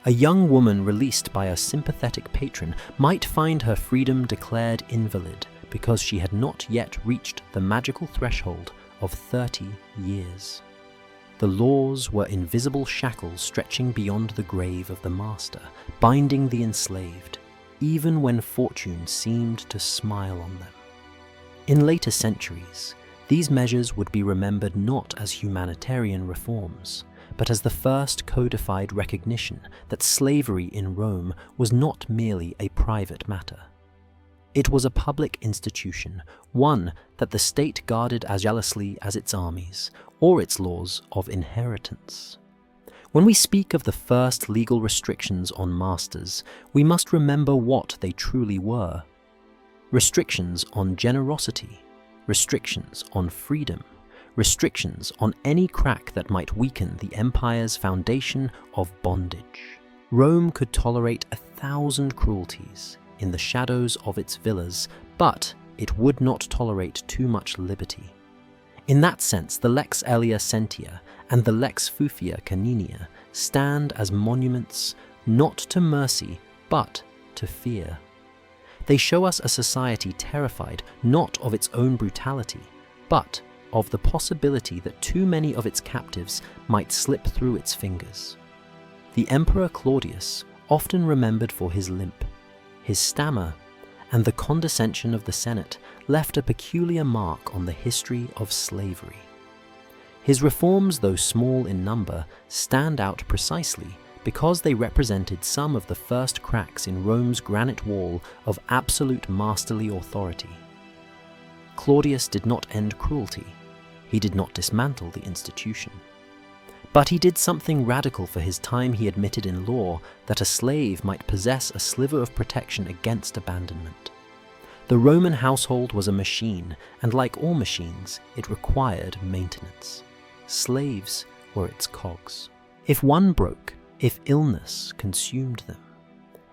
A young woman released by a sympathetic patron might find her freedom declared invalid because she had not yet reached the magical threshold of 30 years. The laws were invisible shackles stretching beyond the grave of the master, binding the enslaved, even when fortune seemed to smile on them. In later centuries, these measures would be remembered not as humanitarian reforms, but as the first codified recognition that slavery in Rome was not merely a private matter. It was a public institution, one that the state guarded as jealously as its armies, or its laws of inheritance. When we speak of the first legal restrictions on masters, we must remember what they truly were. Restrictions on generosity, restrictions on freedom, restrictions on any crack that might weaken the empire's foundation of bondage. Rome could tolerate 1,000 cruelties in the shadows of its villas, but it would not tolerate too much liberty. In that sense, the Lex Aelia Sentia and the Lex Fufia Caninia stand as monuments not to mercy, but to fear. They show us a society terrified not of its own brutality, but of the possibility that too many of its captives might slip through its fingers. The Emperor Claudius, often remembered for his limp, his stammer, and the condescension of the Senate, left a peculiar mark on the history of slavery. His reforms, though small in number, stand out precisely because they represented some of the first cracks in Rome's granite wall of absolute masterly authority. Claudius did not end cruelty. He did not dismantle the institution. But he did something radical for his time. He admitted in law that a slave might possess a sliver of protection against abandonment. The Roman household was a machine, and like all machines, it required maintenance. Slaves were its cogs. If one broke, if illness consumed them,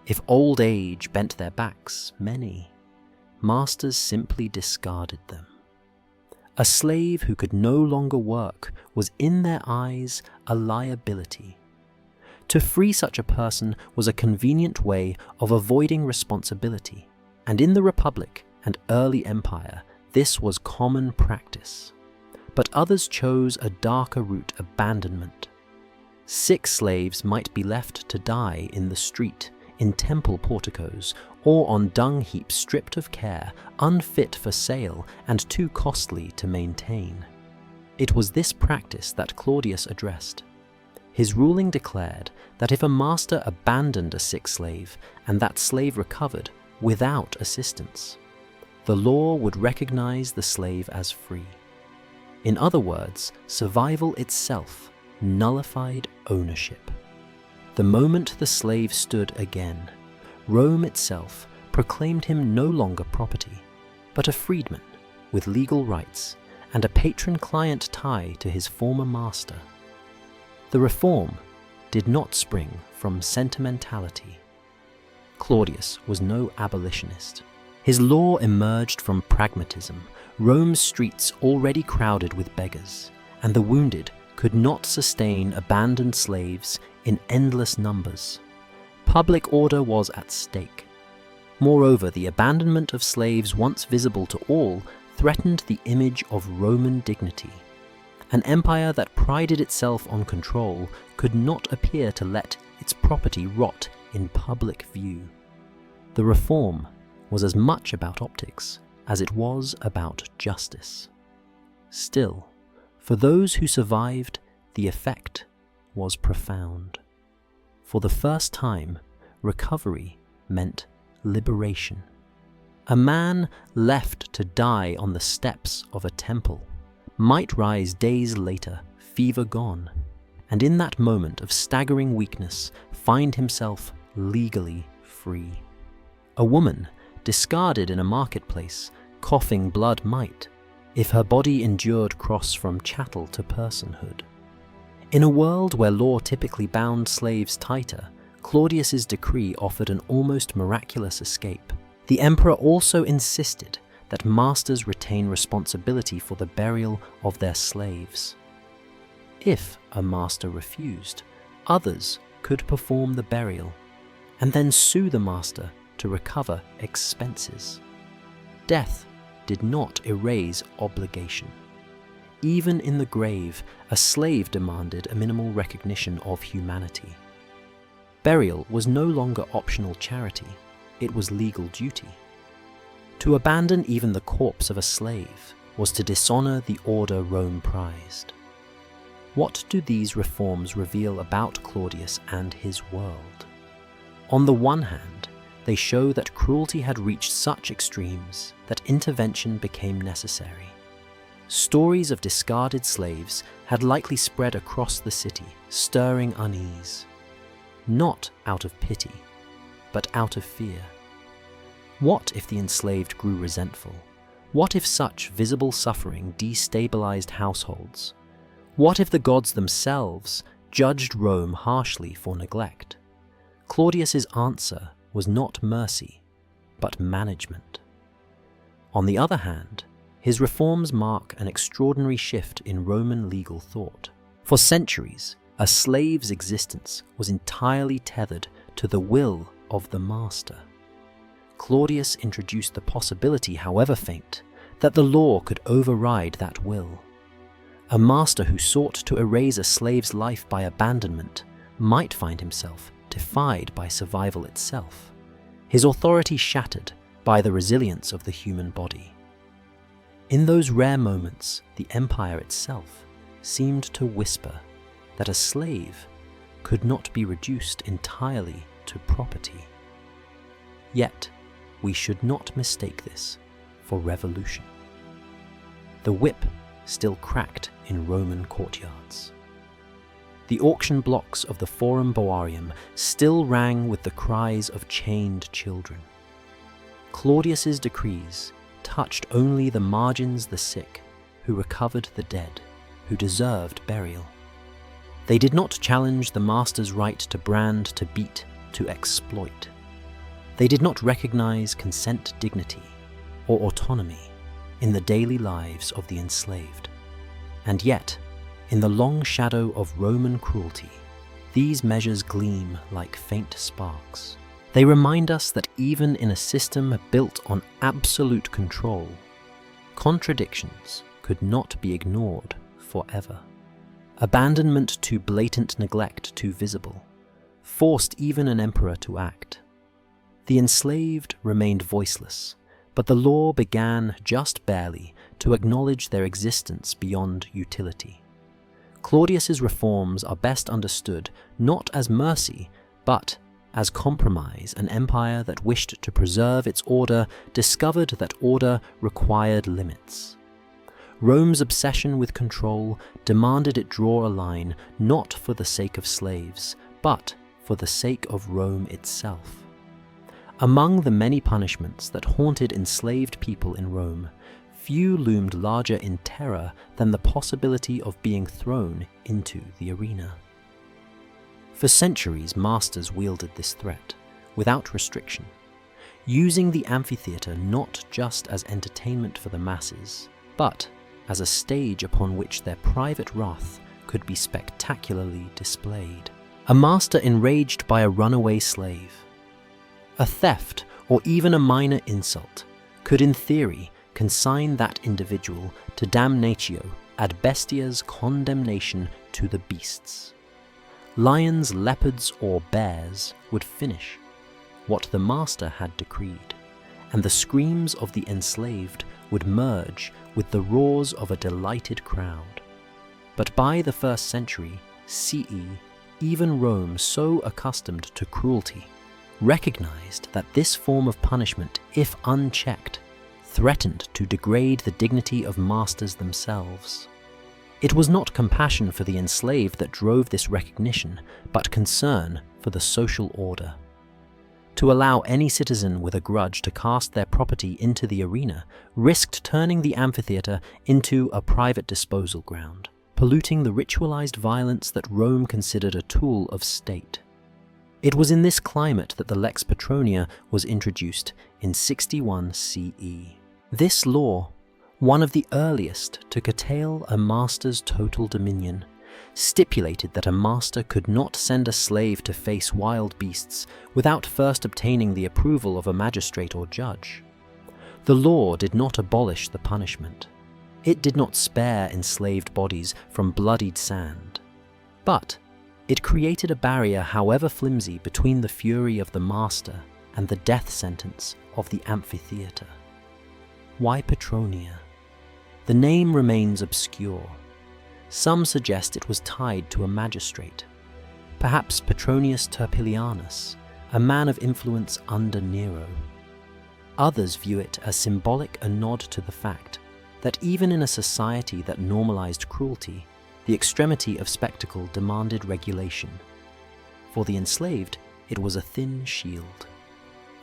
if old age bent their backs, many, masters simply discarded them. A slave who could no longer work was in their eyes a liability. To free such a person was a convenient way of avoiding responsibility, and in the Republic and early Empire, this was common practice. But others chose a darker route, abandonment. Sick slaves might be left to die in the street, in temple porticos, or on dung heaps stripped of care, unfit for sale and too costly to maintain. It was this practice that Claudius addressed. His ruling declared that if a master abandoned a sick slave and that slave recovered without assistance, the law would recognize the slave as free. In other words, survival itself nullified ownership. The moment the slave stood again, Rome itself proclaimed him no longer property, but a freedman with legal rights and a patron-client tie to his former master. The reform did not spring from sentimentality. Claudius was no abolitionist. His law emerged from pragmatism. Rome's streets already crowded with beggars, and the wounded could not sustain abandoned slaves in endless numbers. Public order was at stake. Moreover, the abandonment of slaves once visible to all threatened the image of Roman dignity. An empire that prided itself on control could not appear to let its property rot in public view. The reform was as much about optics as it was about justice. Still, for those who survived, the effect was profound. For the first time, recovery meant liberation. A man left to die on the steps of a temple might rise days later, fever gone, and in that moment of staggering weakness find himself legally free. A woman discarded in a marketplace, coughing blood might, if her body endured cross from chattel to personhood. In a world where law typically bound slaves tighter, Claudius's decree offered an almost miraculous escape. The emperor also insisted that masters retain responsibility for the burial of their slaves. If a master refused, others could perform the burial and then sue the master to recover expenses. Death did not erase obligation. Even in the grave, a slave demanded a minimal recognition of humanity. Burial was no longer optional charity, it was legal duty. To abandon even the corpse of a slave was to dishonor the order Rome prized. What do these reforms reveal about Claudius and his world? On the one hand, they show that cruelty had reached such extremes that intervention became necessary. Stories of discarded slaves had likely spread across the city, stirring unease, not out of pity, but out of fear. What if the enslaved grew resentful? What if such visible suffering destabilized households? What if the gods themselves judged Rome harshly for neglect? Claudius's answer was not mercy, but management. On the other hand, his reforms mark an extraordinary shift in Roman legal thought. For centuries, a slave's existence was entirely tethered to the will of the master. Claudius introduced the possibility, however faint, that the law could override that will. A master who sought to erase a slave's life by abandonment might find himself defied by survival itself, his authority shattered by the resilience of the human body. In those rare moments, the empire itself seemed to whisper that a slave could not be reduced entirely to property. Yet, we should not mistake this for revolution. The whip still cracked in Roman courtyards. The auction blocks of the Forum Boarium still rang with the cries of chained children. Claudius's decrees touched only the margins, the sick, who recovered the dead, who deserved burial. They did not challenge the master's right to brand, to beat, to exploit. They did not recognize consent, dignity, or autonomy in the daily lives of the enslaved. And yet, in the long shadow of Roman cruelty, these measures gleam like faint sparks. They remind us that even in a system built on absolute control, contradictions could not be ignored forever. Abandonment to blatant neglect too visible forced even an emperor to act. The enslaved remained voiceless, but the law began just barely to acknowledge their existence beyond utility. Claudius's reforms are best understood not as mercy, but as compromise. An empire that wished to preserve its order discovered that order required limits. Rome's obsession with control demanded it draw a line not for the sake of slaves, but for the sake of Rome itself. Among the many punishments that haunted enslaved people in Rome, few loomed larger in terror than the possibility of being thrown into the arena. For centuries, masters wielded this threat, without restriction, using the amphitheatre not just as entertainment for the masses, but as a stage upon which their private wrath could be spectacularly displayed. A master enraged by a runaway slave, a theft, or even a minor insult, could in theory consign that individual to damnatio ad bestias, condemnation to the beasts. Lions, leopards, or bears would finish what the master had decreed, and the screams of the enslaved would merge with the roars of a delighted crowd. But by the 1st century CE, even Rome, so accustomed to cruelty, recognized that this form of punishment, if unchecked, threatened to degrade the dignity of masters themselves. It was not compassion for the enslaved that drove this recognition, but concern for the social order. To allow any citizen with a grudge to cast their property into the arena risked turning the amphitheatre into a private disposal ground, polluting the ritualized violence that Rome considered a tool of state. It was in this climate that the Lex Patronia was introduced in 61 CE. This law, one of the earliest to curtail a master's total dominion, stipulated that a master could not send a slave to face wild beasts without first obtaining the approval of a magistrate or judge. The law did not abolish the punishment. It did not spare enslaved bodies from bloodied sand. But it created a barrier, however flimsy, between the fury of the master and the death sentence of the amphitheatre. Why Patronia? The name remains obscure. Some suggest it was tied to a magistrate, perhaps Petronius Turpilianus, a man of influence under Nero. Others view it as symbolic, a nod to the fact that even in a society that normalized cruelty, the extremity of spectacle demanded regulation. For the enslaved, it was a thin shield.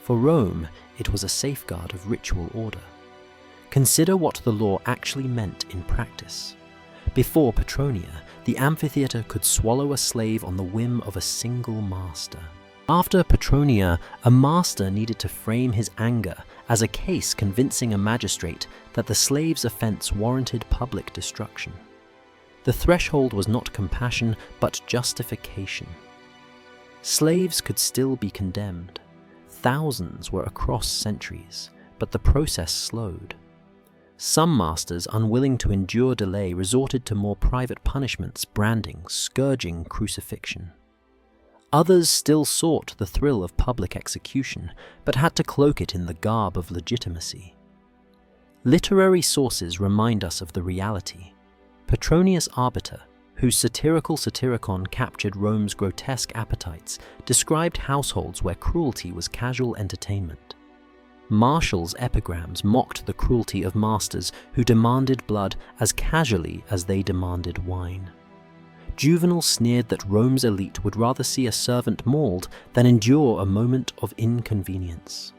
For Rome, it was a safeguard of ritual order. Consider what the law actually meant in practice. Before Patronia, the amphitheatre could swallow a slave on the whim of a single master. After Patronia, a master needed to frame his anger as a case convincing a magistrate that the slave's offence warranted public destruction. The threshold was not compassion, but justification. Slaves could still be condemned. Thousands were across centuries, but the process slowed. Some masters, unwilling to endure delay, resorted to more private punishments, branding, scourging, crucifixion. Others still sought the thrill of public execution, but had to cloak it in the garb of legitimacy. Literary sources remind us of the reality. Petronius Arbiter, whose satirical Satyricon captured Rome's grotesque appetites, described households where cruelty was casual entertainment. Martial's epigrams mocked the cruelty of masters who demanded blood as casually as they demanded wine. Juvenal sneered that Rome's elite would rather see a servant mauled than endure a moment of inconvenience.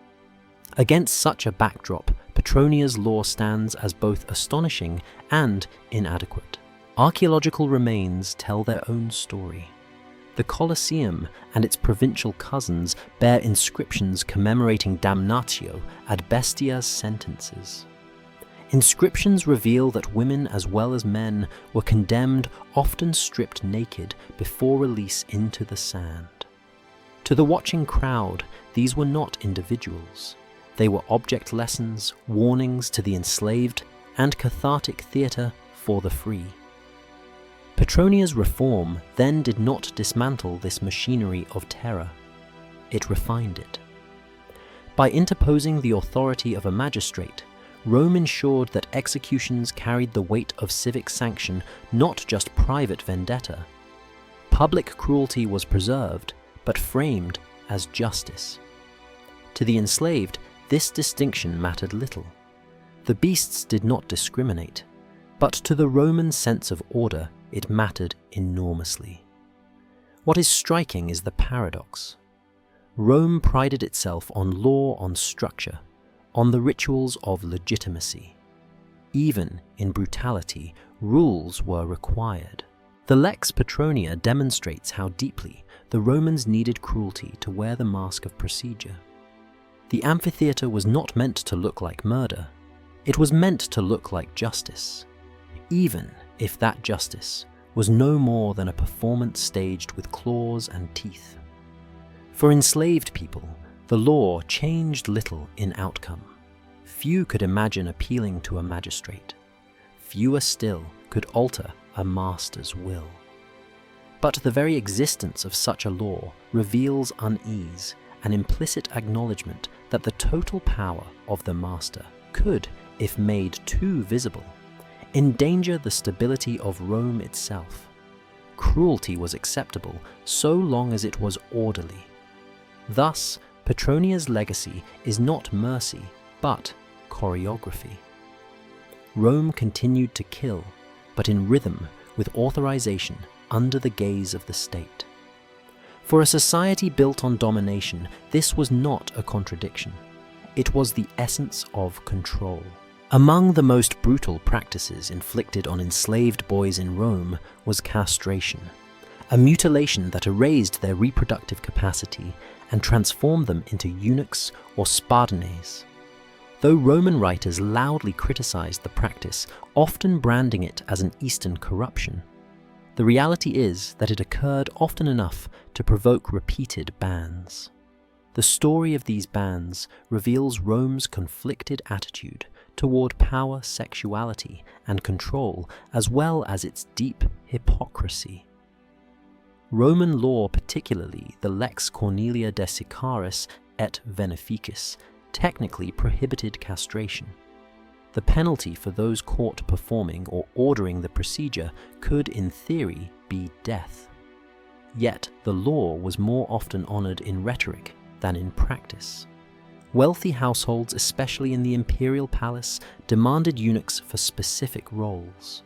Against such a backdrop, Petronia's law stands as both astonishing and inadequate. Archaeological remains tell their own story. The Colosseum and its provincial cousins bear inscriptions commemorating damnatio ad bestias sentences. Inscriptions reveal that women as well as men were condemned, often stripped naked, before release into the sand. To the watching crowd, these were not individuals. They were object lessons, warnings to the enslaved, and cathartic theatre for the free. Petronia's reform then did not dismantle this machinery of terror. It refined it. By interposing the authority of a magistrate, Rome ensured that executions carried the weight of civic sanction, not just private vendetta. Public cruelty was preserved, but framed as justice. To the enslaved, this distinction mattered little. The beasts did not discriminate, but to the Roman sense of order, it mattered enormously. What is striking is the paradox. Rome prided itself on law, on structure, on the rituals of legitimacy. Even in brutality, rules were required. The Lex Patronia demonstrates how deeply the Romans needed cruelty to wear the mask of procedure. The amphitheater was not meant to look like murder. It was meant to look like justice, even if that justice was no more than a performance staged with claws and teeth. For enslaved people, the law changed little in outcome. Few could imagine appealing to a magistrate. Fewer still could alter a master's will. But the very existence of such a law reveals unease, an implicit acknowledgement that the total power of the master could, if made too visible, endanger the stability of Rome itself. Cruelty was acceptable so long as it was orderly. Thus, Petronia's legacy is not mercy, but choreography. Rome continued to kill, but in rhythm with authorization under the gaze of the state. For a society built on domination, this was not a contradiction. It was the essence of control. Among the most brutal practices inflicted on enslaved boys in Rome was castration, a mutilation that erased their reproductive capacity and transformed them into eunuchs or spardanes. Though Roman writers loudly criticized the practice, often branding it as an Eastern corruption, the reality is that it occurred often enough to provoke repeated bans. The story of these bans reveals Rome's conflicted attitude toward power, sexuality, and control, as well as its deep hypocrisy. Roman law, particularly the Lex Cornelia de Sicaris et Veneficis, technically prohibited castration. The penalty for those caught performing or ordering the procedure could, in theory, be death. Yet the law was more often honored in rhetoric than in practice. Wealthy households, especially in the imperial palace, demanded eunuchs for specific roles.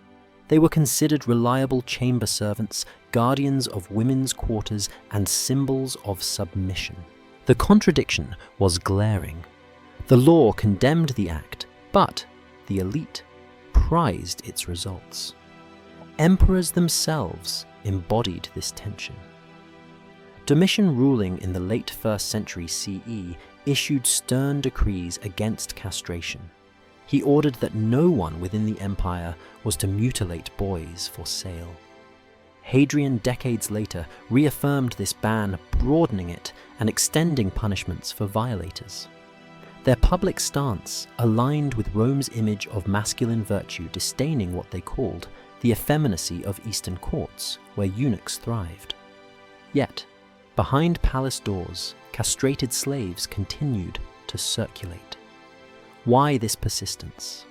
They were considered reliable chamber servants, guardians of women's quarters, and symbols of submission. The contradiction was glaring. The law condemned the act, but the elite prized its results. Emperors themselves embodied this tension. Domitian, ruling in the late 1st century CE, issued stern decrees against castration. He ordered that no one within the empire was to mutilate boys for sale. Hadrian, decades later, reaffirmed this ban, broadening it and extending punishments for violators. Their public stance aligned with Rome's image of masculine virtue, disdaining what they called the effeminacy of Eastern courts, where eunuchs thrived. Yet, behind palace doors, castrated slaves continued to circulate. Why this persistence?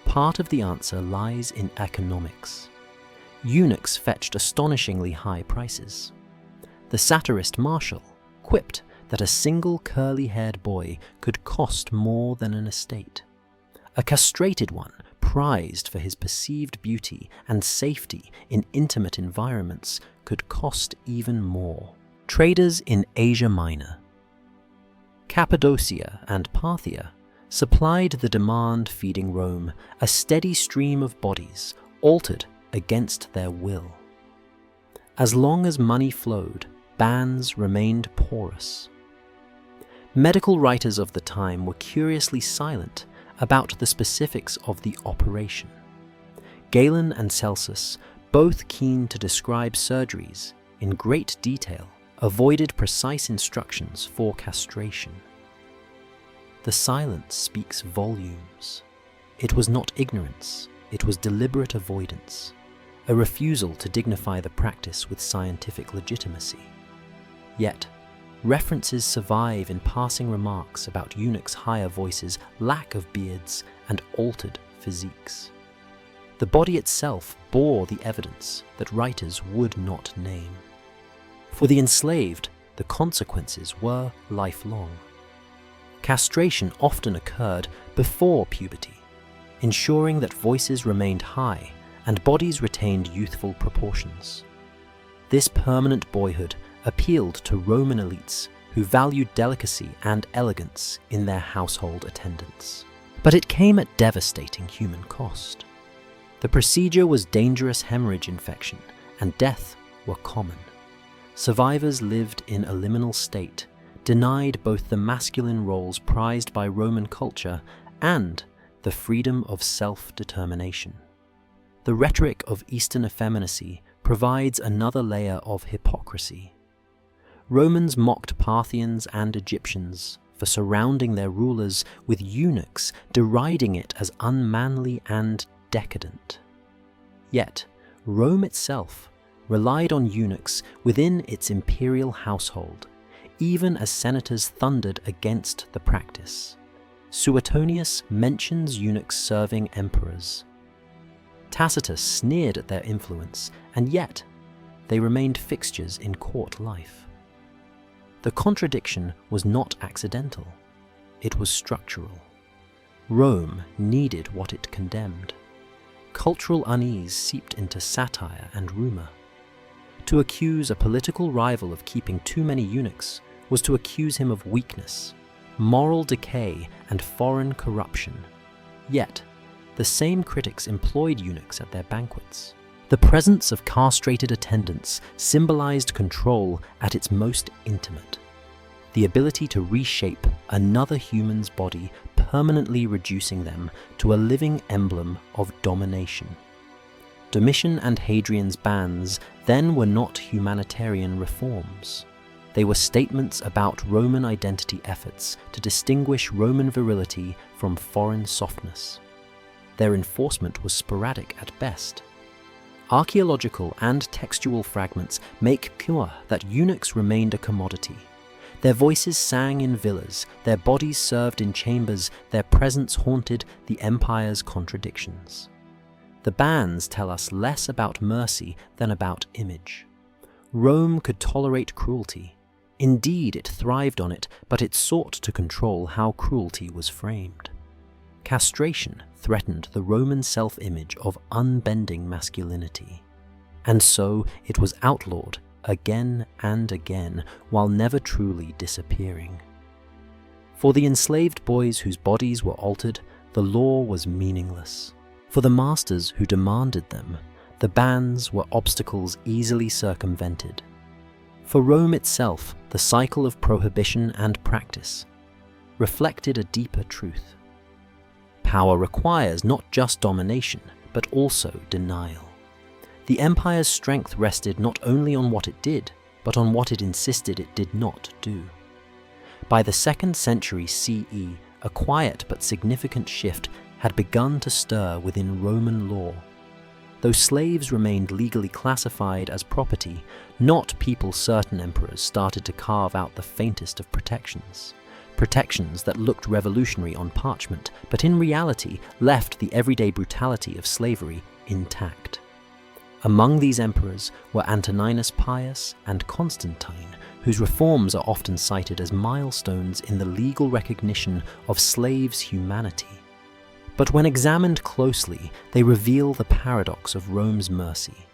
Part of the answer lies in economics. Eunuchs fetched astonishingly high prices. The satirist Martial quipped that a single curly-haired boy could cost more than an estate. A castrated one, prized for his perceived beauty and safety in intimate environments, could cost even more. Traders in Asia Minor, Cappadocia and Parthia supplied the demand, feeding Rome a steady stream of bodies altered against their will. As long as money flowed, bans remained porous. Medical writers of the time were curiously silent about the specifics of the operation. Galen and Celsus, both keen to describe surgeries in great detail, avoided precise instructions for castration. The silence speaks volumes. It was not ignorance, it was deliberate avoidance, a refusal to dignify the practice with scientific legitimacy. Yet, references survive in passing remarks about eunuchs' higher voices, lack of beards, and altered physiques. The body itself bore the evidence that writers would not name. For the enslaved, the consequences were lifelong. Castration often occurred before puberty, ensuring that voices remained high and bodies retained youthful proportions. This permanent boyhood appealed to Roman elites who valued delicacy and elegance in their household attendants. But it came at devastating human cost. The procedure was dangerous hemorrhage infection, and death were common. Survivors lived in a liminal state, denied both the masculine roles prized by Roman culture and the freedom of self-determination. The rhetoric of Eastern effeminacy provides another layer of hypocrisy. Romans mocked Parthians and Egyptians for surrounding their rulers with eunuchs, deriding it as unmanly and decadent. Yet, Rome itself relied on eunuchs within its imperial household, even as senators thundered against the practice. Suetonius mentions eunuchs serving emperors. Tacitus sneered at their influence, and yet they remained fixtures in court life. The contradiction was not accidental, it was structural. Rome needed what it condemned. Cultural unease seeped into satire and rumor. To accuse a political rival of keeping too many eunuchs was to accuse him of weakness, moral decay, and foreign corruption. Yet, the same critics employed eunuchs at their banquets. The presence of castrated attendants symbolized control at its most intimate. The ability to reshape another human's body, permanently reducing them to a living emblem of domination. Domitian and Hadrian's bans then were not humanitarian reforms. They were statements about Roman identity efforts to distinguish Roman virility from foreign softness. Their enforcement was sporadic at best. Archaeological and textual fragments make clear that eunuchs remained a commodity. Their voices sang in villas, their bodies served in chambers, their presence haunted the empire's contradictions. The bans tell us less about mercy than about image. Rome could tolerate cruelty. Indeed, it thrived on it, but it sought to control how cruelty was framed. Castration threatened the Roman self-image of unbending masculinity, and so it was outlawed again and again while never truly disappearing. For the enslaved boys whose bodies were altered, the law was meaningless. For the masters who demanded them, the bans were obstacles easily circumvented. For Rome itself, the cycle of prohibition and practice reflected a deeper truth. Power requires not just domination, but also denial. The empire's strength rested not only on what it did, but on what it insisted it did not do. By the 2nd century CE, a quiet but significant shift had begun to stir within Roman law. Though slaves remained legally classified as property, not people certain emperors started to carve out the faintest of protections. Protections that looked revolutionary on parchment, but in reality left the everyday brutality of slavery intact. Among these emperors were Antoninus Pius and Constantine, whose reforms are often cited as milestones in the legal recognition of slaves' humanity. But when examined closely, they reveal the paradox of Rome's mercy,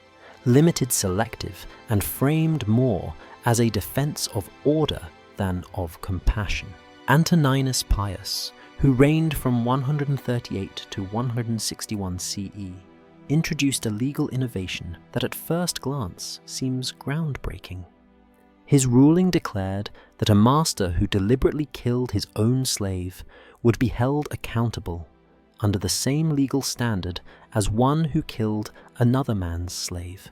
limited, selective, and framed more as a defense of order than of compassion. Antoninus Pius, who reigned from 138 to 161 CE, introduced a legal innovation that at first glance seems groundbreaking. His ruling declared that a master who deliberately killed his own slave would be held accountable under the same legal standard as one who killed another man's slave.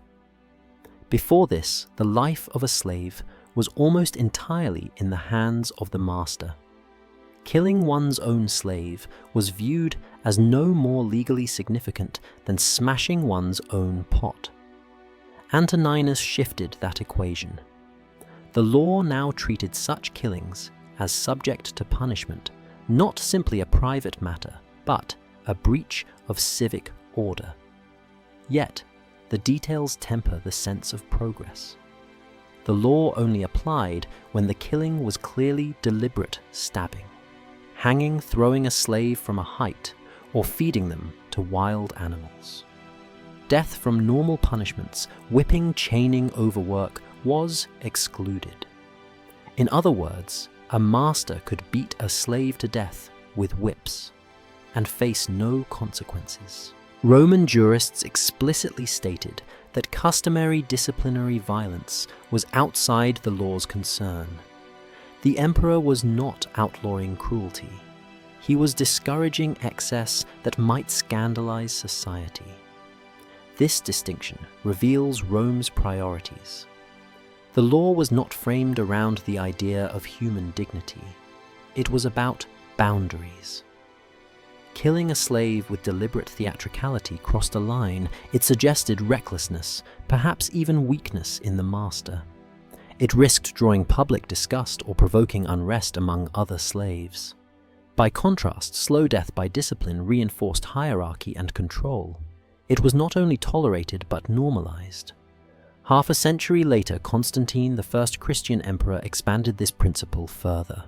Before this, the life of a slave was almost entirely in the hands of the master. Killing one's own slave was viewed as no more legally significant than smashing one's own pot. Antoninus shifted that equation. The law now treated such killings as subject to punishment, not simply a private matter, but a breach of civic order. Yet, the details temper the sense of progress. The law only applied when the killing was clearly deliberate stabbing, hanging, throwing a slave from a height, or feeding them to wild animals. Death from normal punishments, whipping, chaining, overwork, was excluded. In other words, a master could beat a slave to death with whips and face no consequences. Roman jurists explicitly stated that customary disciplinary violence was outside the law's concern. The emperor was not outlawing cruelty. He was discouraging excess that might scandalize society. This distinction reveals Rome's priorities. The law was not framed around the idea of human dignity. It was about boundaries. Killing a slave with deliberate theatricality crossed a line. It suggested recklessness, perhaps even weakness in the master. It risked drawing public disgust or provoking unrest among other slaves. By contrast, slow death by discipline reinforced hierarchy and control. It was not only tolerated but normalized. Half a century later, Constantine, the first Christian emperor, expanded this principle further.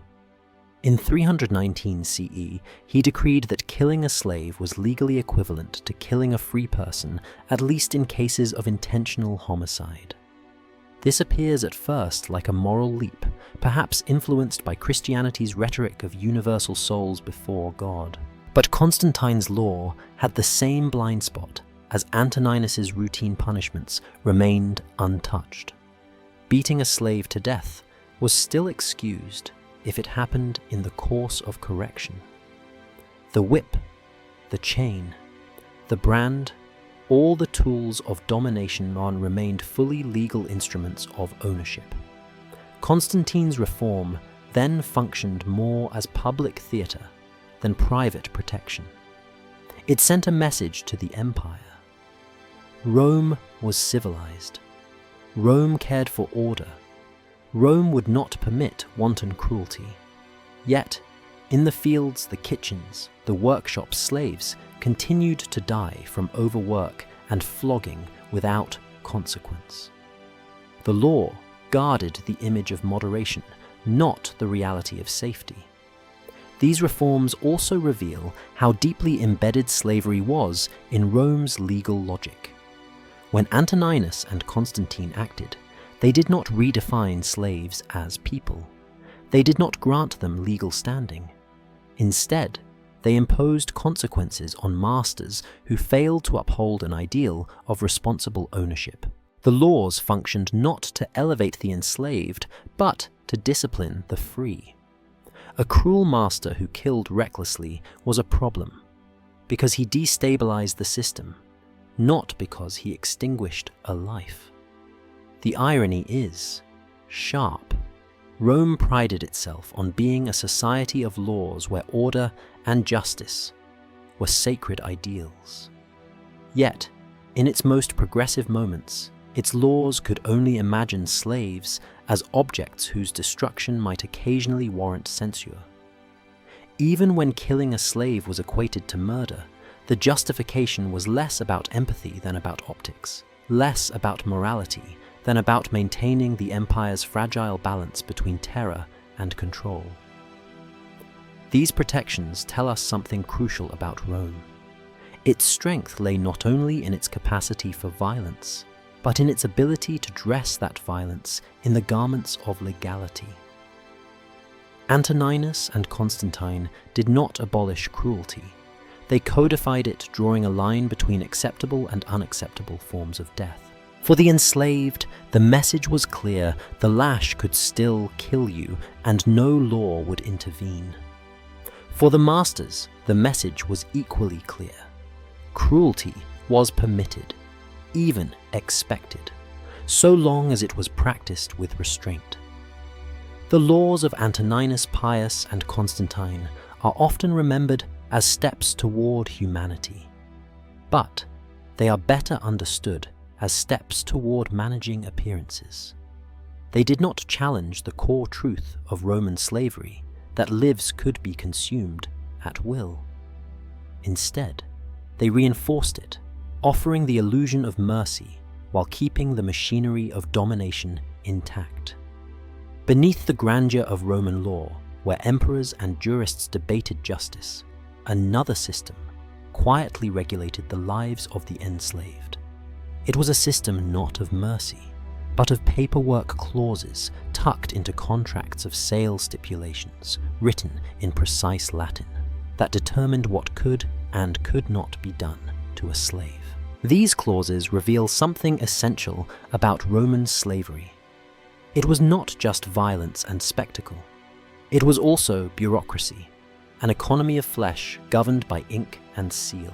In 319 CE, he decreed that killing a slave was legally equivalent to killing a free person, at least in cases of intentional homicide. This appears at first like a moral leap, perhaps influenced by Christianity's rhetoric of universal souls before God. But Constantine's law had the same blind spot, as Antoninus's routine punishments remained untouched. Beating a slave to death was still excused if it happened in the course of correction. The whip, the chain, the brand, all the tools of domination remained fully legal instruments of ownership. Constantine's reform then functioned more as public theatre than private protection. It sent a message to the empire. Rome was civilized. Rome cared for order. Rome would not permit wanton cruelty. Yet, in the fields, the kitchens, the workshops, slaves continued to die from overwork and flogging without consequence. The law guarded the image of moderation, not the reality of safety. These reforms also reveal how deeply embedded slavery was in Rome's legal logic. When Antoninus and Constantine acted, they did not redefine slaves as people. They did not grant them legal standing. Instead, they imposed consequences on masters who failed to uphold an ideal of responsible ownership. The laws functioned not to elevate the enslaved, but to discipline the free. A cruel master who killed recklessly was a problem, because he destabilized the system, not because he extinguished a life. The irony is sharp. Rome prided itself on being a society of laws where order and justice were sacred ideals. Yet, in its most progressive moments, its laws could only imagine slaves as objects whose destruction might occasionally warrant censure. Even when killing a slave was equated to murder, the justification was less about empathy than about optics, less about morality than about maintaining the empire's fragile balance between terror and control. These protections tell us something crucial about Rome. Its strength lay not only in its capacity for violence, but in its ability to dress that violence in the garments of legality. Antoninus and Constantine did not abolish cruelty. They codified it, drawing a line between acceptable and unacceptable forms of death. For the enslaved, the message was clear: the lash could still kill you, and no law would intervene. For the masters, the message was equally clear: cruelty was permitted, even expected, so long as it was practiced with restraint. The laws of Antoninus Pius and Constantine are often remembered as steps toward humanity, but they are better understood as steps toward managing appearances. They did not challenge the core truth of Roman slavery, that lives could be consumed at will. Instead, they reinforced it, offering the illusion of mercy while keeping the machinery of domination intact. Beneath the grandeur of Roman law, where emperors and jurists debated justice, another system quietly regulated the lives of the enslaved. It was a system not of mercy, but of paperwork clauses tucked into contracts of sale stipulations written in precise Latin that determined what could and could not be done to a slave. These clauses reveal something essential about Roman slavery. It was not just violence and spectacle. It was also bureaucracy, an economy of flesh governed by ink and seal.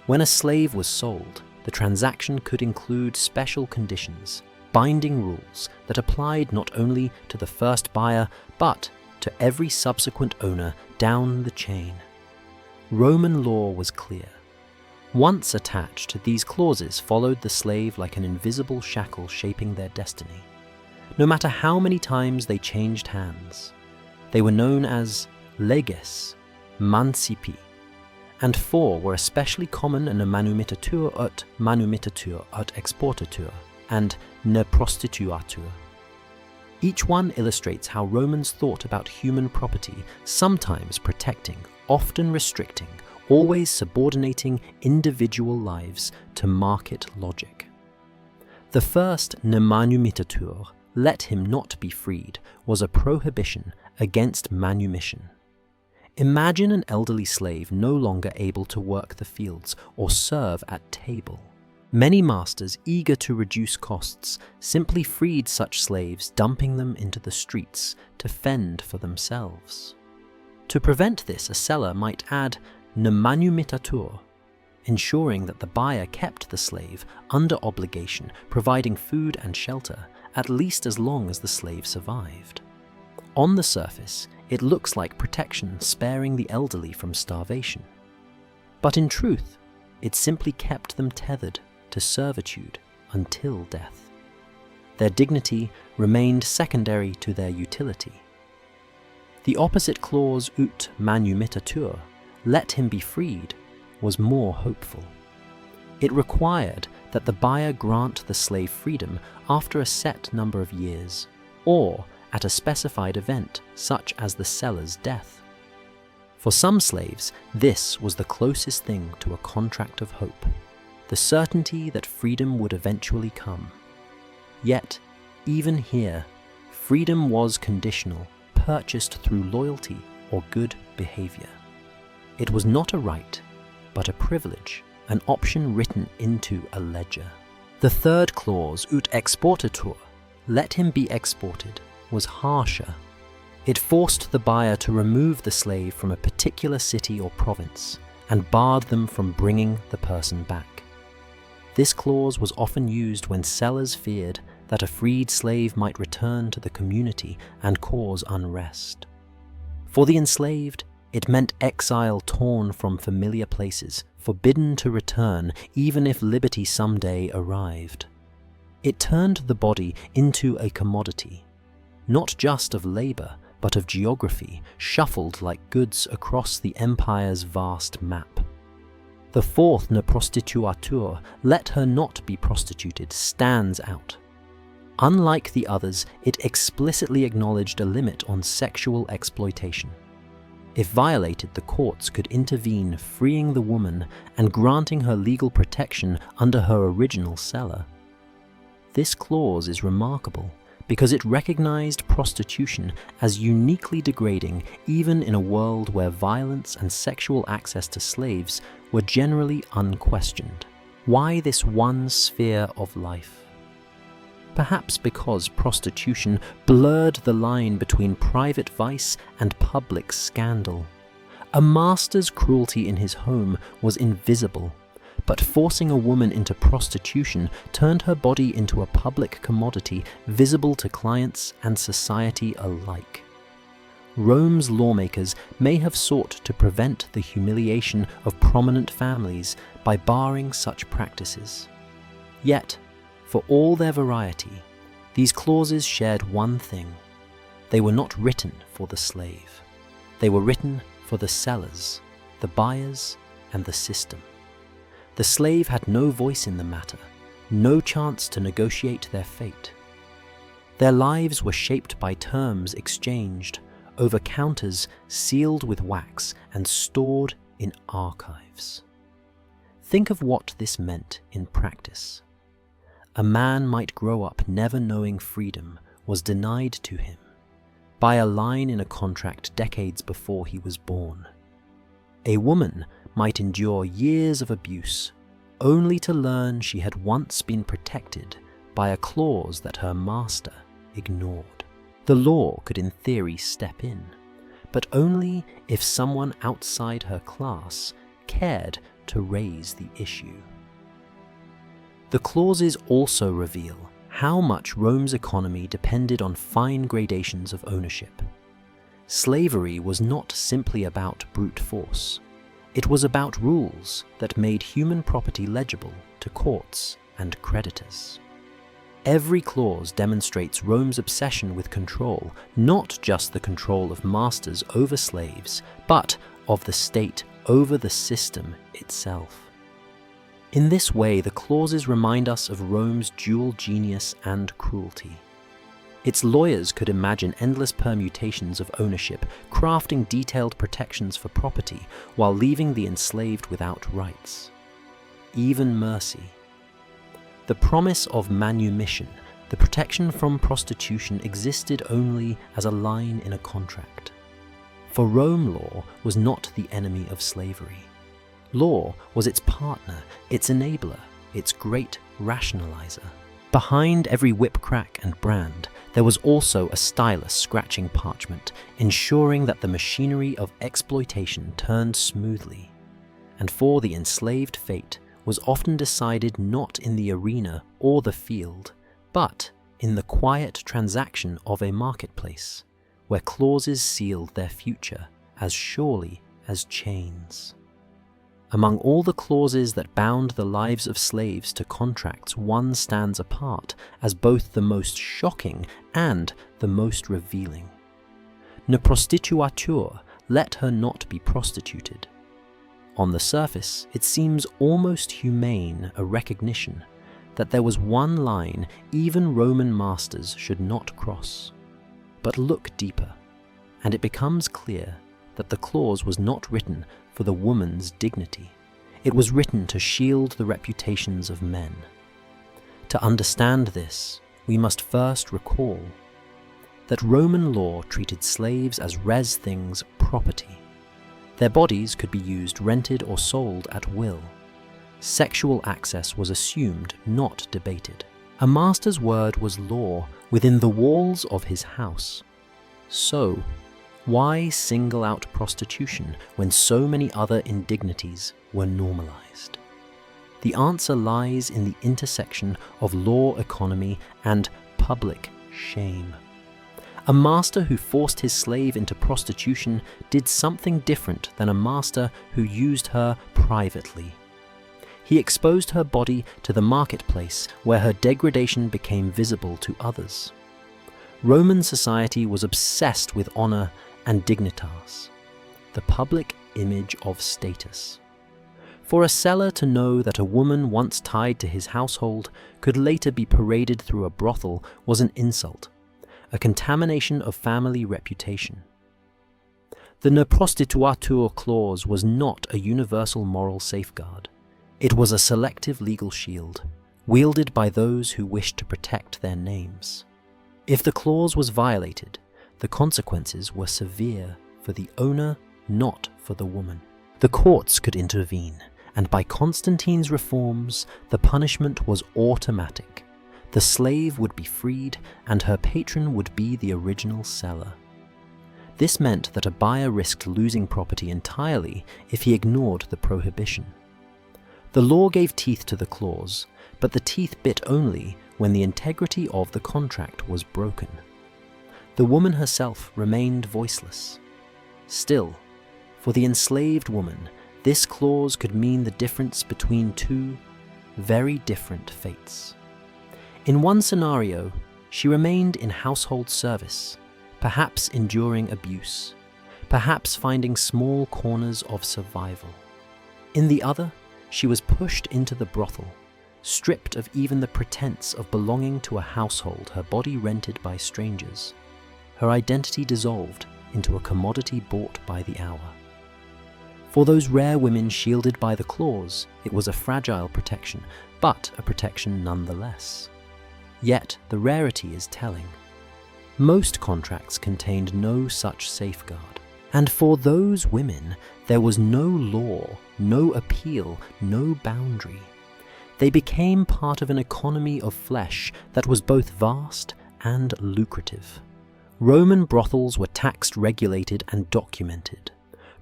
When a slave was sold, the transaction could include special conditions, binding rules that applied not only to the first buyer, but to every subsequent owner down the chain. Roman law was clear. Once attached, these clauses followed the slave like an invisible shackle shaping their destiny. No matter how many times they changed hands, they were known as leges, mancipi, and four were especially common in manumittatur ut exportatur, and ne prostituatur. Each one illustrates how Romans thought about human property, sometimes protecting, often restricting, always subordinating individual lives to market logic. The first ne manumittatur, let him not be freed, was a prohibition against manumission. Imagine an elderly slave no longer able to work the fields or serve at table. Many masters, eager to reduce costs, simply freed such slaves, dumping them into the streets to fend for themselves. To prevent this, a seller might add ne manumittatur, ensuring that the buyer kept the slave under obligation, providing food and shelter, at least as long as the slave survived. On the surface, it looks like protection sparing the elderly from starvation. But in truth, it simply kept them tethered to servitude until death. Their dignity remained secondary to their utility. The opposite clause ut manumittatur, let him be freed, was more hopeful. It required that the buyer grant the slave freedom after a set number of years, or at a specified event such as the seller's death. For some slaves, this was the closest thing to a contract of hope, the certainty that freedom would eventually come. Yet, even here, freedom was conditional, purchased through loyalty or good behavior. It was not a right, but a privilege, an option written into a ledger. The third clause, ut exportatur, let him be exported, was harsher. It forced the buyer to remove the slave from a particular city or province and barred them from bringing the person back. This clause was often used when sellers feared that a freed slave might return to the community and cause unrest. For the enslaved, it meant exile, torn from familiar places, forbidden to return even if liberty someday arrived. It turned the body into a commodity, not just of labor, but of geography, shuffled like goods across the empire's vast map. The fourth ne prostituatur, let her not be prostituted, stands out. Unlike the others, it explicitly acknowledged a limit on sexual exploitation. If violated, the courts could intervene, freeing the woman and granting her legal protection under her original seller. This clause is remarkable because it recognized prostitution as uniquely degrading even in a world where violence and sexual access to slaves were generally unquestioned. Why this one sphere of life? Perhaps because prostitution blurred the line between private vice and public scandal. A master's cruelty in his home was invisible, but forcing a woman into prostitution turned her body into a public commodity visible to clients and society alike. Rome's lawmakers may have sought to prevent the humiliation of prominent families by barring such practices. Yet, for all their variety, These clauses shared one thing. They were not written for the slave. They were written for the sellers, the buyers, and the system. The slave had no voice in the matter, no chance to negotiate their fate. Their lives were shaped by terms exchanged over counters sealed with wax and stored in archives. Think of what this meant in practice. A man might grow up never knowing freedom was denied to him by a line in a contract decades before he was born. A woman might endure years of abuse only to learn she had once been protected by a clause that her master ignored. The law could in theory step in, but only if someone outside her class cared to raise the issue. The clauses also reveal how much Rome's economy depended on fine gradations of ownership. Slavery was not simply about brute force. It was about rules that made human property legible to courts and creditors. Every clause demonstrates Rome's obsession with control, not just the control of masters over slaves, but of the state over the system itself. In this way, the clauses remind us of Rome's dual genius and cruelty. Its lawyers could imagine endless permutations of ownership, crafting detailed protections for property while leaving the enslaved without rights. Even mercy. The promise of manumission, the protection from prostitution, existed only as a line in a contract. For Rome, law was not the enemy of slavery. Law was its partner, its enabler, its great rationalizer. Behind every whip crack and brand, there was also a stylus scratching parchment, ensuring that the machinery of exploitation turned smoothly. And for the enslaved, fate was often decided not in the arena or the field, but in the quiet transaction of a marketplace, where clauses sealed their future as surely as chains. Among all the clauses that bound the lives of slaves to contracts, one stands apart as both the most shocking and the most revealing. Ne prostituatur, let her not be prostituted. On the surface, it seems almost humane, a recognition that there was one line even Roman masters should not cross. But look deeper, and it becomes clear that the clause was not written for the woman's dignity. It was written to shield the reputations of men. To understand this, we must first recall that Roman law treated slaves as res things property. Their bodies could be used, rented, or sold at will. Sexual access was assumed, not debated. A master's word was law within the walls of his house. So, why single out prostitution when so many other indignities were normalized? The answer lies in the intersection of law, economy, and public shame. A master who forced his slave into prostitution did something different than a master who used her privately. He exposed her body to the marketplace where her degradation became visible to others. Roman society was obsessed with honor and dignitas, the public image of status. For a seller to know that a woman once tied to his household could later be paraded through a brothel was an insult, a contamination of family reputation. The ne prostituatur clause was not a universal moral safeguard. It was a selective legal shield, wielded by those who wished to protect their names. If the clause was violated, the consequences were severe for the owner, not for the woman. The courts could intervene, and by Constantine's reforms, the punishment was automatic. The slave would be freed, and her patron would be the original seller. This meant that a buyer risked losing property entirely if he ignored the prohibition. The law gave teeth to the clause, but the teeth bit only when the integrity of the contract was broken. The woman herself remained voiceless. Still, for the enslaved woman, this clause could mean the difference between two very different fates. In one scenario, She remained in household service, perhaps enduring abuse, perhaps finding small corners of survival. In the other, she was pushed into the brothel, stripped of even the pretense of belonging to a household, her body rented by strangers, her identity dissolved into a commodity bought by the hour. For those rare women shielded by the claws, it was a fragile protection, but a protection nonetheless. Yet the rarity is telling. Most contracts contained no such safeguard, and for those women there was no law, no appeal, no boundary. They became part of an economy of flesh that was both vast and lucrative. Roman brothels were taxed, regulated, and documented.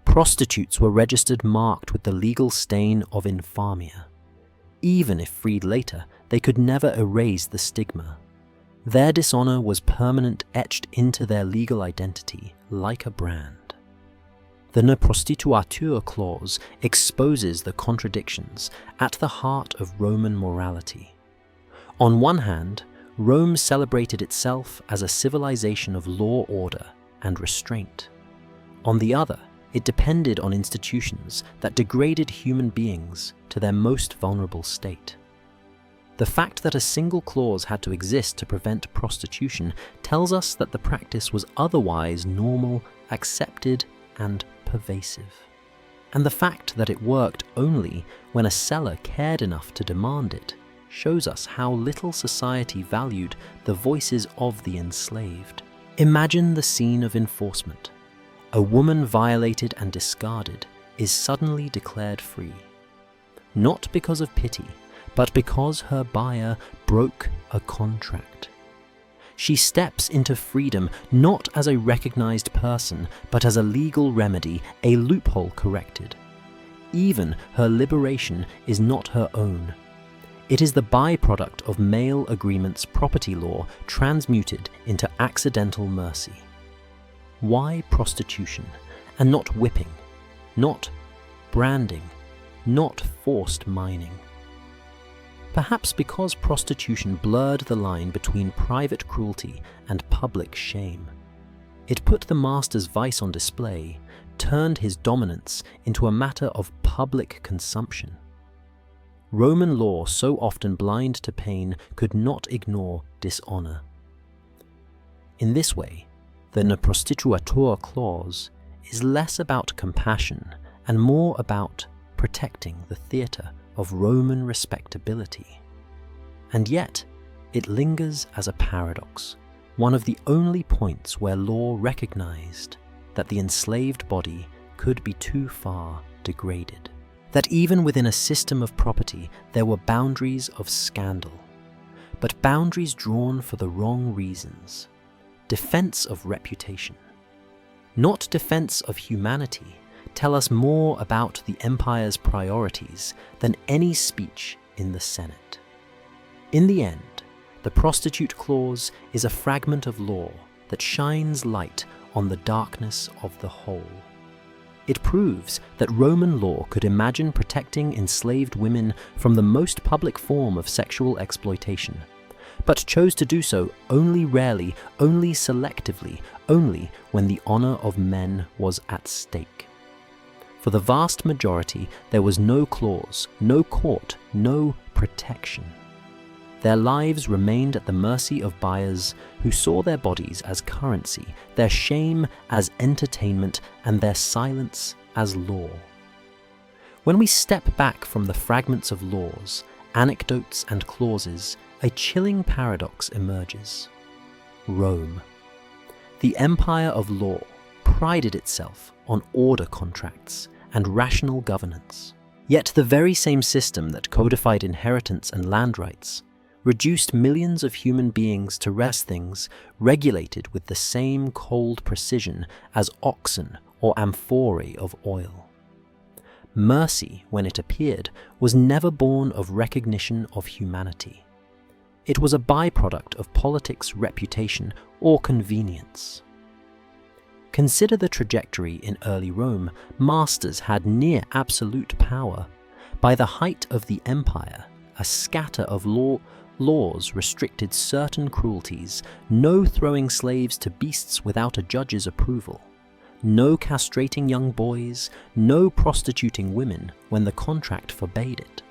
Prostitutes were registered, marked with the legal stain of infamia. Even if freed later, they could never erase the stigma. Their dishonor was permanent, etched into their legal identity like a brand. The ne prostituatur clause exposes the contradictions at the heart of Roman morality. On one hand, Rome celebrated itself as a civilization of law, order, and restraint. On the other, it depended on institutions that degraded human beings to their most vulnerable state. The fact that a single clause had to exist to prevent prostitution tells us that the practice was otherwise normal, accepted, and pervasive. And the fact that it worked only when a seller cared enough to demand it shows us how little society valued the voices of the enslaved. Imagine the scene of enforcement. A woman violated and discarded is suddenly declared free. Not because of pity, but because her buyer broke a contract. She steps into freedom not as a recognized person, but as a legal remedy, a loophole corrected. Even her liberation is not her own. It is the byproduct of male agreements property law transmuted into accidental mercy. Why prostitution, and not whipping, not branding, not forced mining? Perhaps because prostitution blurred the line between private cruelty and public shame. It put the master's vice on display, turned his dominance into a matter of public consumption. Roman law, so often blind to pain, could not ignore dishonor. In this way, the ne prostituatur clause is less about compassion and more about protecting the theatre of Roman respectability. And yet, it lingers as a paradox, one of the only points where law recognized that the enslaved body could be too far degraded. That even within a system of property there were boundaries of scandal, but boundaries drawn for the wrong reasons. Defense of reputation, not defense of humanity, tell us more about the empire's priorities than any speech in the Senate. In the end, the prostitute clause is a fragment of law that shines light on the darkness of the whole. It proves that Roman law could imagine protecting enslaved women from the most public form of sexual exploitation, but chose to do so only rarely, only selectively, only when the honor of men was at stake. For the vast majority, there was no clause, no court, no protection. Their lives remained at the mercy of buyers who saw their bodies as currency, their shame as entertainment, and their silence as law. When we step back from the fragments of laws, anecdotes, and clauses, a chilling paradox emerges. Rome, the empire of law, prided itself on order contracts and rational governance. Yet the very same system that codified inheritance and land rights reduced millions of human beings to rest things regulated with the same cold precision as oxen or amphorae of oil. Mercy, when it appeared, was never born of recognition of humanity. It was a byproduct of politics, reputation, or convenience. Consider the trajectory in early Rome. Masters had near absolute power. By the height of the empire, a scatter of Laws restricted certain cruelties: no throwing slaves to beasts without a judge's approval, no castrating young boys, no prostituting women when the contract forbade it.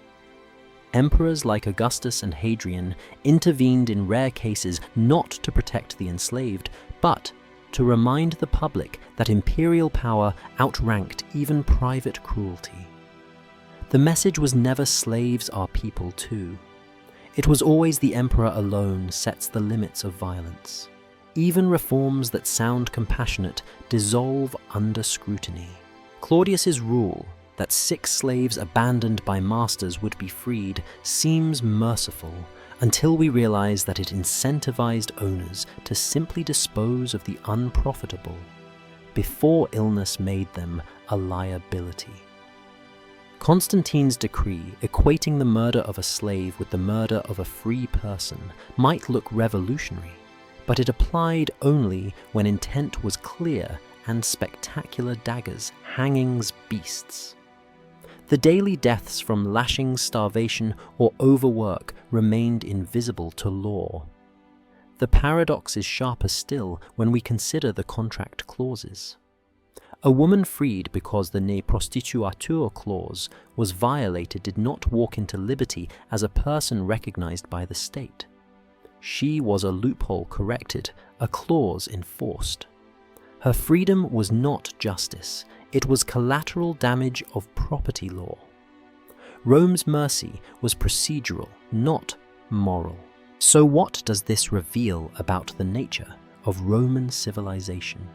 Emperors like Augustus and Hadrian intervened in rare cases not to protect the enslaved, but to remind the public that imperial power outranked even private cruelty. The message was never slaves are people too. It was always the emperor alone sets the limits of violence. Even reforms that sound compassionate dissolve under scrutiny. Claudius's rule that 6 slaves abandoned by masters would be freed seems merciful until we realize that it incentivized owners to simply dispose of the unprofitable before illness made them a liability. Constantine's decree equating the murder of a slave with the murder of a free person might look revolutionary, but it applied only when intent was clear and spectacular daggers, hangings, beasts. The daily deaths from lashings, starvation, or overwork remained invisible to law. The paradox is sharper still when we consider the contract clauses. A woman freed because the ne prostituatur clause was violated did not walk into liberty as a person recognized by the state. She was a loophole corrected, a clause enforced. Her freedom was not justice, it was collateral damage of property law. Rome's mercy was procedural, not moral. So what does this reveal about the nature of Roman civilization?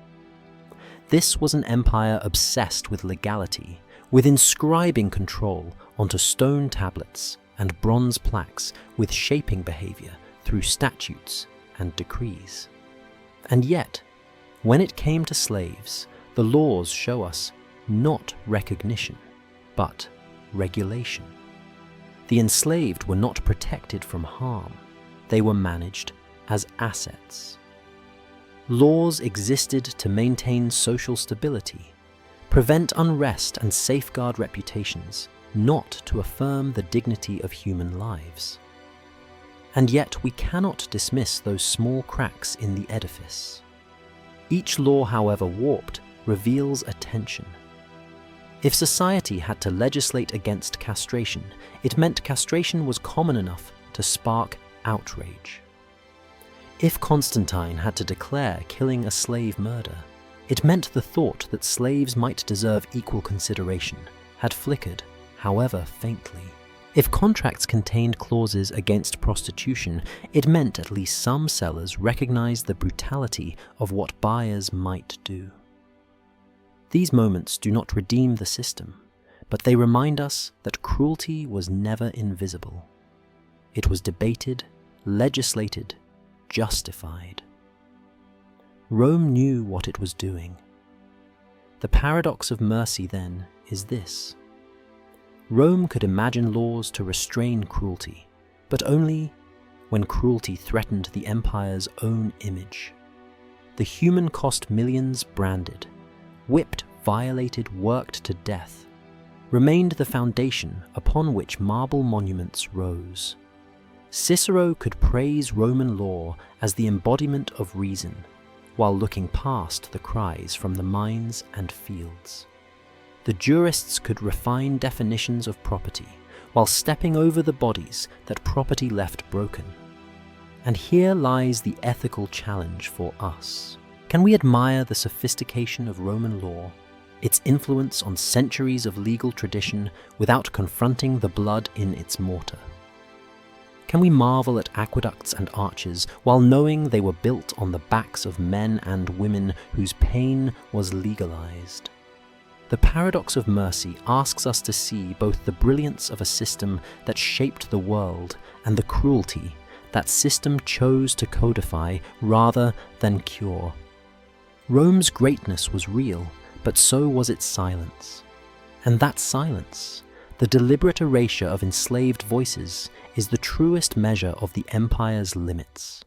This was an empire obsessed with legality, with inscribing control onto stone tablets and bronze plaques, with shaping behavior through statutes and decrees. And yet, when it came to slaves, the laws show us not recognition, but regulation. The enslaved were not protected from harm. They were managed as assets. Laws existed to maintain social stability, prevent unrest and safeguard reputations, not to affirm the dignity of human lives. And yet we cannot dismiss those small cracks in the edifice. Each law, however warped, reveals a tension. If society had to legislate against castration, it meant castration was common enough to spark outrage. If Constantine had to declare killing a slave murder, it meant the thought that slaves might deserve equal consideration had flickered, however faintly. If contracts contained clauses against prostitution, it meant at least some sellers recognized the brutality of what buyers might do. These moments do not redeem the system, but they remind us that cruelty was never invisible. It was debated, legislated, justified. Rome knew what it was doing. The paradox of mercy, then, is this. Rome could imagine laws to restrain cruelty, but only when cruelty threatened the empire's own image. The human cost millions branded, whipped, violated, worked to death, remained the foundation upon which marble monuments rose. Cicero could praise Roman law as the embodiment of reason, while looking past the cries from the mines and fields. The jurists could refine definitions of property, while stepping over the bodies that property left broken. And here lies the ethical challenge for us. Can we admire the sophistication of Roman law, its influence on centuries of legal tradition, without confronting the blood in its mortar? Can we marvel at aqueducts and arches while knowing they were built on the backs of men and women whose pain was legalized? The paradox of mercy asks us to see both the brilliance of a system that shaped the world and the cruelty that system chose to codify rather than cure. Rome's greatness was real, but so was its silence. And that silence, the deliberate erasure of enslaved voices, is the truest measure of the empire's limits.